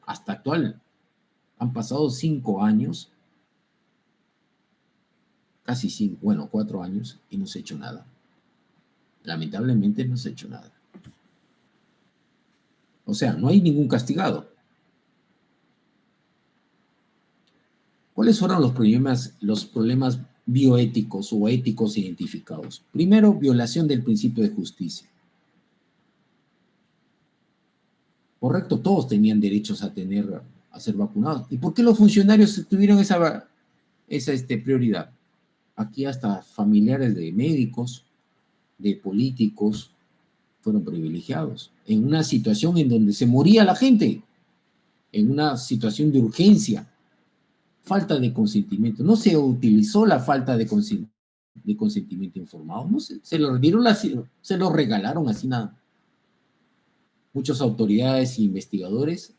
A: Hasta actual. Han pasado 5 años, casi 5, bueno, 4 años, y no se ha hecho nada. Lamentablemente no se ha hecho nada. O sea, no hay ningún castigado. ¿Cuáles fueron los problemas bioéticos o éticos identificados? Primero, violación del principio de justicia. Correcto, todos tenían derechos a ser vacunados. ¿Y por qué los funcionarios tuvieron esa prioridad? Aquí hasta familiares de médicos, de políticos, fueron privilegiados. En una situación en donde se moría la gente, en una situación de urgencia, falta de consentimiento. No se utilizó la falta de consentimiento informado. No se lo regalaron así nada. Muchas autoridades e investigadores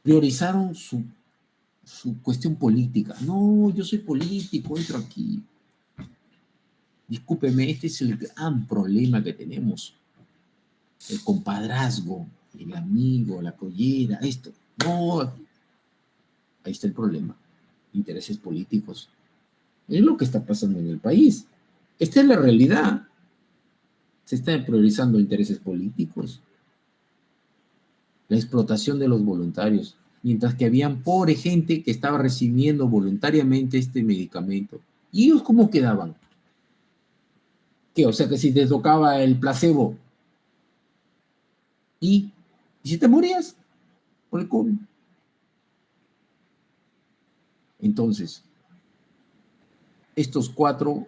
A: priorizaron su cuestión política. No, yo soy político, entro aquí. Discúlpeme, este es el gran problema que tenemos. El compadrazgo, el amigo, la collera, esto. No, ahí está el problema. Intereses políticos. Es lo que está pasando en el país. Esta es la realidad. Se están priorizando intereses políticos. La explotación de los voluntarios. Mientras que habían pobre gente que estaba recibiendo voluntariamente este medicamento. ¿Y ellos cómo quedaban? ¿Qué? O sea que si te tocaba el placebo y si te morías por el COVID. Entonces, estos 4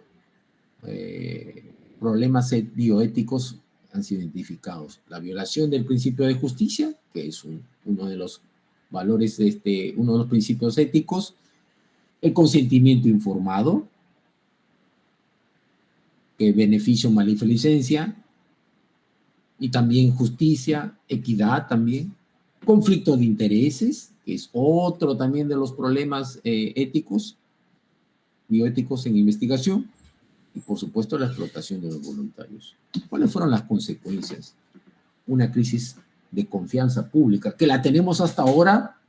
A: problemas bioéticos han sido identificados. La violación del principio de justicia, que es uno de los valores uno de los principios éticos. El consentimiento informado, que beneficio, maleficencia, y también justicia, equidad también. Conflicto de intereses, que es otro también de los problemas éticos, bioéticos en investigación. Y por supuesto la explotación de los voluntarios. ¿Cuáles fueron las consecuencias? Una crisis de confianza pública, que la tenemos hasta ahora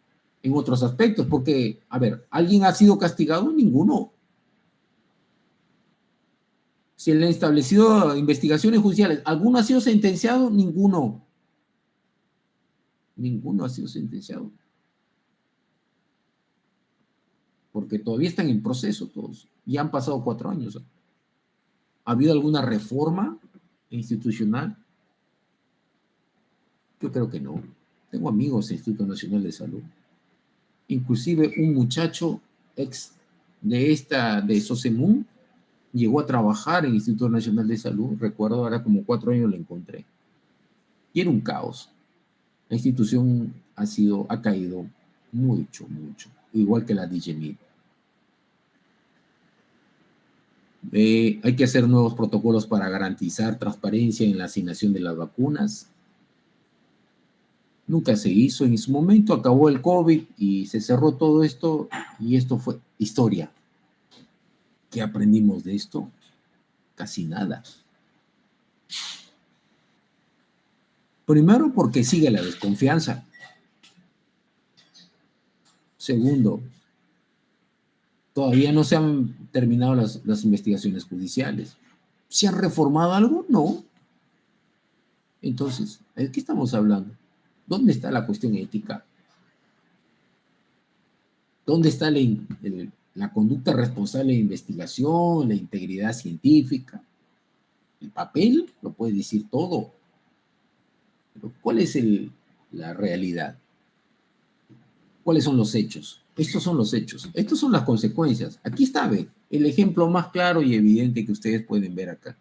A: en otros aspectos, porque, a ver, ¿alguien ha sido castigado? Ninguno. Si le han establecido investigaciones judiciales, ¿alguno ha sido sentenciado? Ninguno. Ninguno ha sido sentenciado. Porque todavía están en proceso todos. Ya han pasado 4 años. ¿Ha habido alguna reforma institucional? Yo creo que no. Tengo amigos del Instituto Nacional de Salud. Inclusive un muchacho ex de Sosemún llegó a trabajar en el Instituto Nacional de Salud. Recuerdo, ahora como 4 años lo encontré. Y era un caos. La institución ha caído mucho, mucho. Igual que la DGMIT. Hay que hacer nuevos protocolos para garantizar transparencia en la asignación de las vacunas. Nunca se hizo. En su momento acabó el COVID y se cerró todo esto, y esto fue historia. ¿Qué aprendimos de esto? Casi nada. Primero, porque sigue la desconfianza. Segundo, todavía no se han terminado las investigaciones judiciales. ¿Se ha reformado algo? No. Entonces, ¿de qué estamos hablando? ¿Dónde está la cuestión ética? ¿Dónde está la conducta responsable de investigación, la integridad científica? El papel lo puede decir todo. Pero ¿cuál es la realidad? ¿Cuáles son los hechos? Estos son los hechos. Estas son las consecuencias. Aquí está, ve, el ejemplo más claro y evidente que ustedes pueden ver acá.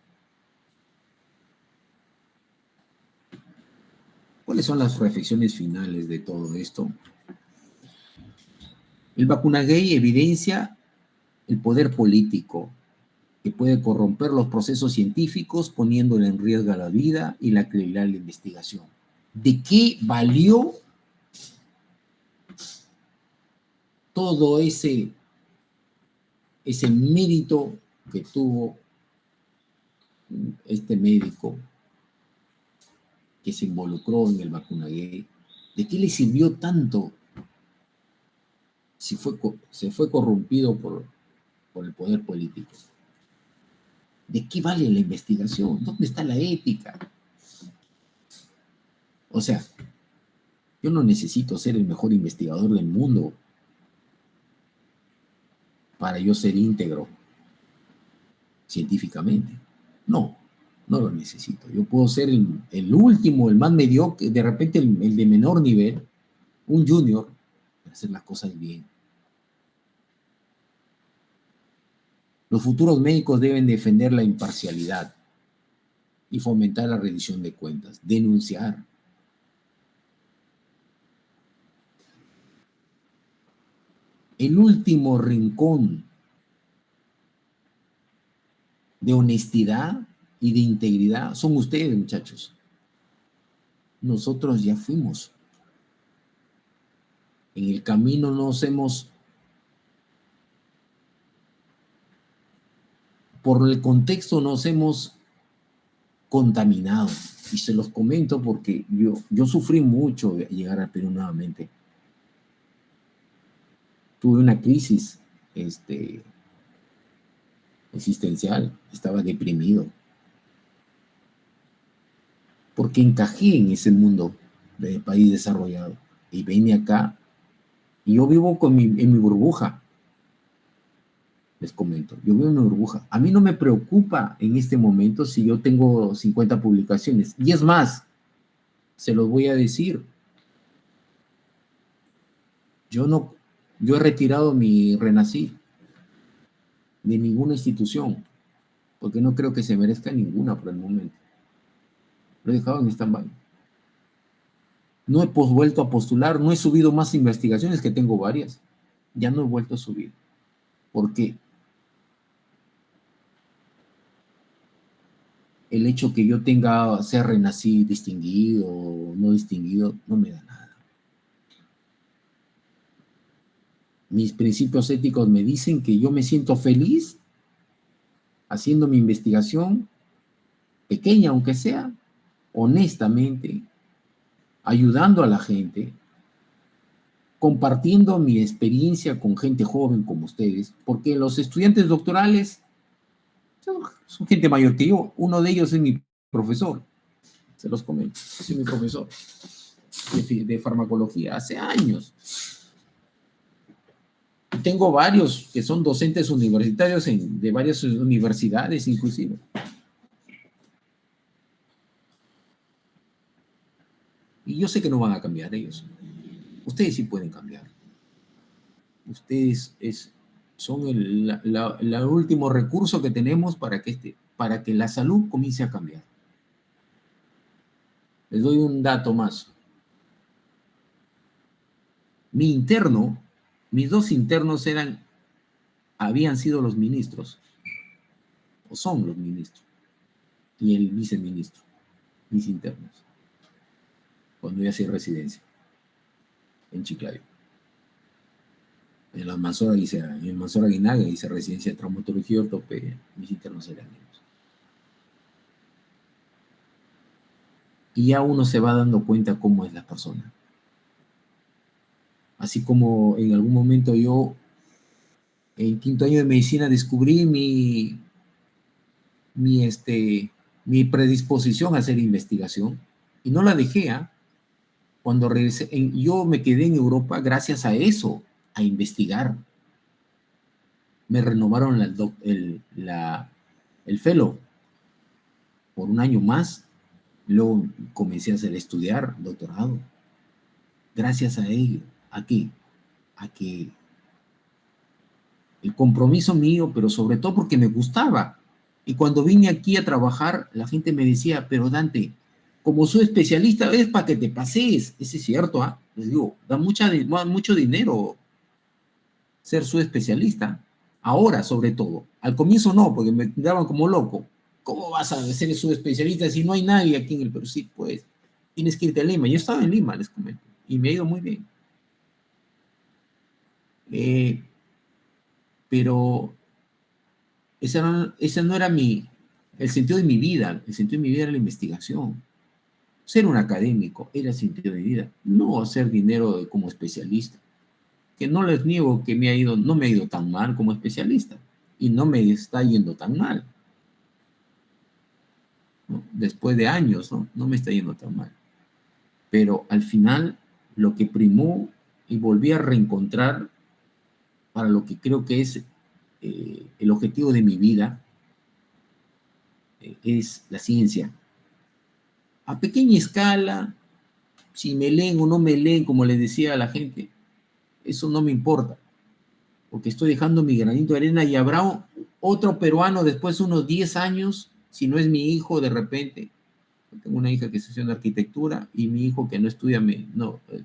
A: ¿Cuáles son las reflexiones finales de todo esto? El vacunagate evidencia el poder político que puede corromper los procesos científicos poniéndole en riesgo la vida y la credibilidad de la investigación. ¿De qué valió todo ese mérito que tuvo este médico que se involucró en el vacunagate? ¿De qué le sirvió tanto si se fue corrompido por el poder político? ¿De qué vale la investigación? ¿Dónde está la ética? O sea, yo no necesito ser el mejor investigador del mundo para yo ser íntegro científicamente. No, no lo necesito. Yo puedo ser el último, el más mediocre, de repente el de menor nivel, un junior, para hacer las cosas bien. Los futuros médicos deben defender la imparcialidad y fomentar la rendición de cuentas, denunciar. El último rincón de honestidad y de integridad son ustedes, muchachos. Nosotros ya fuimos. En el camino por el contexto nos hemos contaminado. Y se los comento porque yo sufrí mucho de llegar al Perú nuevamente. Tuve una crisis existencial, estaba deprimido. Porque encajé en ese mundo de país desarrollado. Y vine acá y yo vivo en mi burbuja. Les comento, yo vivo en mi burbuja. A mí no me preocupa en este momento si yo tengo 50 publicaciones. Y es más, se los voy a decir. Yo no Yo he retirado mi Renací de ninguna institución, porque no creo que se merezca ninguna por el momento. Lo he dejado en stand-by. No he vuelto a postular, no he subido más investigaciones, que tengo varias. Ya no he vuelto a subir. Porque el hecho que yo sea Renací distinguido o no distinguido, no me da nada. Mis principios éticos me dicen que yo me siento feliz haciendo mi investigación, pequeña aunque sea, honestamente, ayudando a la gente, compartiendo mi experiencia con gente joven como ustedes, porque los estudiantes doctorales son gente mayor que yo. Uno de ellos es mi profesor, se los comento, es mi profesor de farmacología hace años. Tengo varios que son docentes universitarios de varias universidades inclusive. Y yo sé que no van a cambiar ellos. Ustedes sí pueden cambiar. Ustedes son el último recurso que tenemos para que la salud comience a cambiar. Les doy un dato más. Mis dos internos habían sido los ministros, o son los ministros, y el viceministro, mis internos, cuando yo hacía residencia en Chiclayo. En el Mansour Aguinaga hice residencia de traumatología y ortopedia. Mis internos eran ellos. Y ya uno se va dando cuenta cómo es la persona. Así como en algún momento yo, en quinto año de medicina, descubrí mi predisposición a hacer investigación y no la dejé. Cuando regresé, yo me quedé en Europa gracias a eso, a investigar. Me renovaron el fellow por un año más. Luego comencé a estudiar doctorado. Gracias a ello. ¿A qué? A que el compromiso mío, pero sobre todo porque me gustaba. Y cuando vine aquí a trabajar, la gente me decía, pero Dante, como soy especialista, es para que te pases. Eso es cierto, ¿ah? Les digo, da mucho dinero ser su especialista. Ahora, sobre todo. Al comienzo no, porque me daban como loco. ¿Cómo vas a ser su especialista si no hay nadie aquí en el Perú? Sí, pues, tienes que irte a Lima. Yo estaba en Lima, les comento, y me ha ido muy bien. Pero ese no era el sentido de mi vida. El sentido de mi vida era la investigación. Ser un académico era el sentido de mi vida, no hacer dinero como especialista. Que no les niego que no me ha ido tan mal como especialista y no me está yendo tan mal, ¿no? Después de años, ¿no? No me está yendo tan mal. Pero al final, lo que primó y volví a reencontrar para lo que creo que es el objetivo de mi vida, es la ciencia. A pequeña escala, si me leen o no me leen, como les decía a la gente, eso no me importa, porque estoy dejando mi granito de arena y habrá otro peruano después de unos 10 años, si no es mi hijo de repente. Tengo una hija que está haciendo arquitectura y mi hijo que no estudia,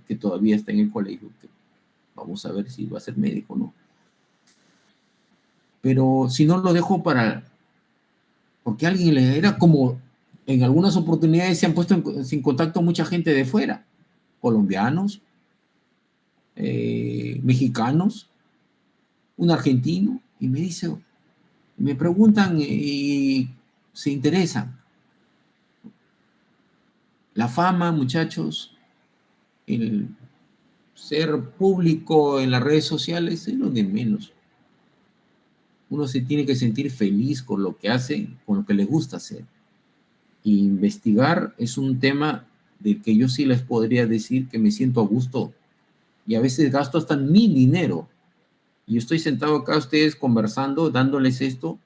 A: que todavía está en el colegio, que vamos a ver si va a ser médico o no. Pero si no lo dejo porque alguien le era como, en algunas oportunidades se han puesto sin contacto mucha gente de fuera, colombianos, mexicanos, un argentino, y me preguntan y se interesan. La fama, muchachos, el ser público en las redes sociales es lo de menos. Uno se tiene que sentir feliz con lo que hace, con lo que le gusta hacer. Y investigar es un tema del que yo sí les podría decir que me siento a gusto. Y a veces gasto hasta mi dinero. Y estoy sentado acá, ustedes conversando, dándoles esto,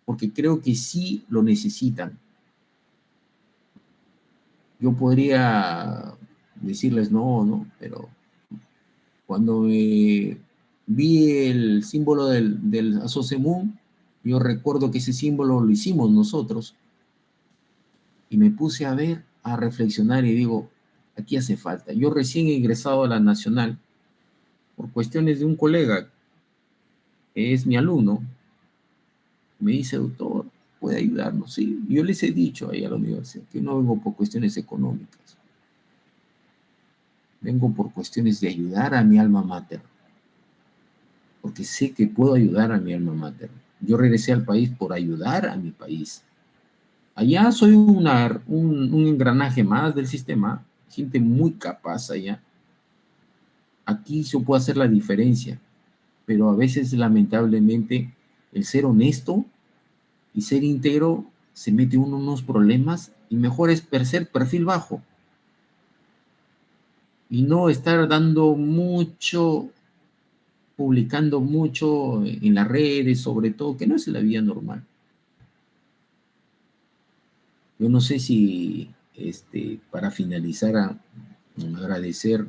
A: porque creo que sí lo necesitan. Yo podría decirles no, pero cuando vi el símbolo del Asosemún. Yo recuerdo que ese símbolo lo hicimos nosotros. Y me puse a ver, a reflexionar y digo, aquí hace falta. Yo recién he ingresado a la Nacional por cuestiones de un colega que es mi alumno. Me dice, doctor, ¿puede ayudarnos? Sí, yo les he dicho ahí a la universidad que no vengo por cuestiones económicas. Vengo por cuestiones de ayudar a mi alma mater, porque sé que puedo ayudar a mi alma mater. Yo regresé al país por ayudar a mi país. Allá soy un engranaje más del sistema, gente muy capaz allá. Aquí yo puedo hacer la diferencia, pero a veces lamentablemente el ser honesto y ser íntegro se mete uno en unos problemas y mejor es ser perfil bajo y no estar dando mucho, publicando mucho en las redes, sobre todo, que no es la vida normal. Yo no sé si, para finalizar, agradecer,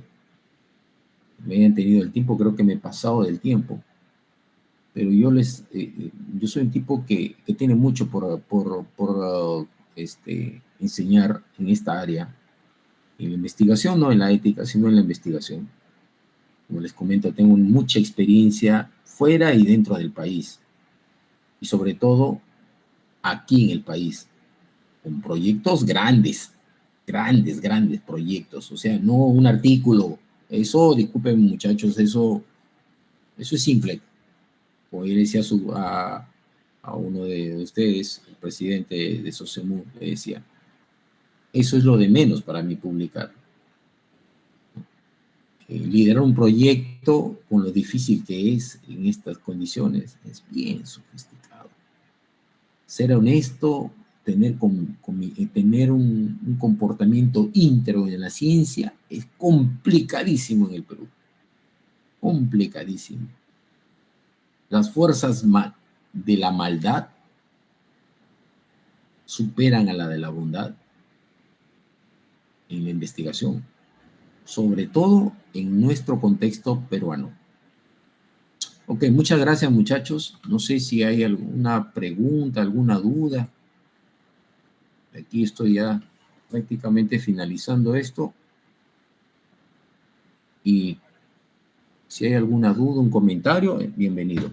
A: me hayan tenido el tiempo, creo que me he pasado del tiempo, pero yo soy un tipo que tiene mucho enseñar en esta área, en la investigación, no en la ética, sino en la investigación. Como les comento, tengo mucha experiencia fuera y dentro del país, y sobre todo aquí en el país, con proyectos grandes, grandes, grandes proyectos, o sea, no un artículo, eso, disculpen muchachos, eso es simple. Como yo le decía a uno de ustedes, el presidente de Sosemu, le decía, eso es lo de menos para mí publicar. Liderar un proyecto con lo difícil que es en estas condiciones es bien sofisticado. Ser honesto, tener un comportamiento íntegro en la ciencia es complicadísimo en el Perú. Complicadísimo. Las fuerzas de la maldad superan a la de la bondad en la investigación, sobre todo en nuestro contexto peruano. Ok, muchas gracias muchachos. No sé si hay alguna pregunta, alguna duda. Aquí estoy ya prácticamente finalizando esto. Y si hay alguna duda, un comentario, bienvenido.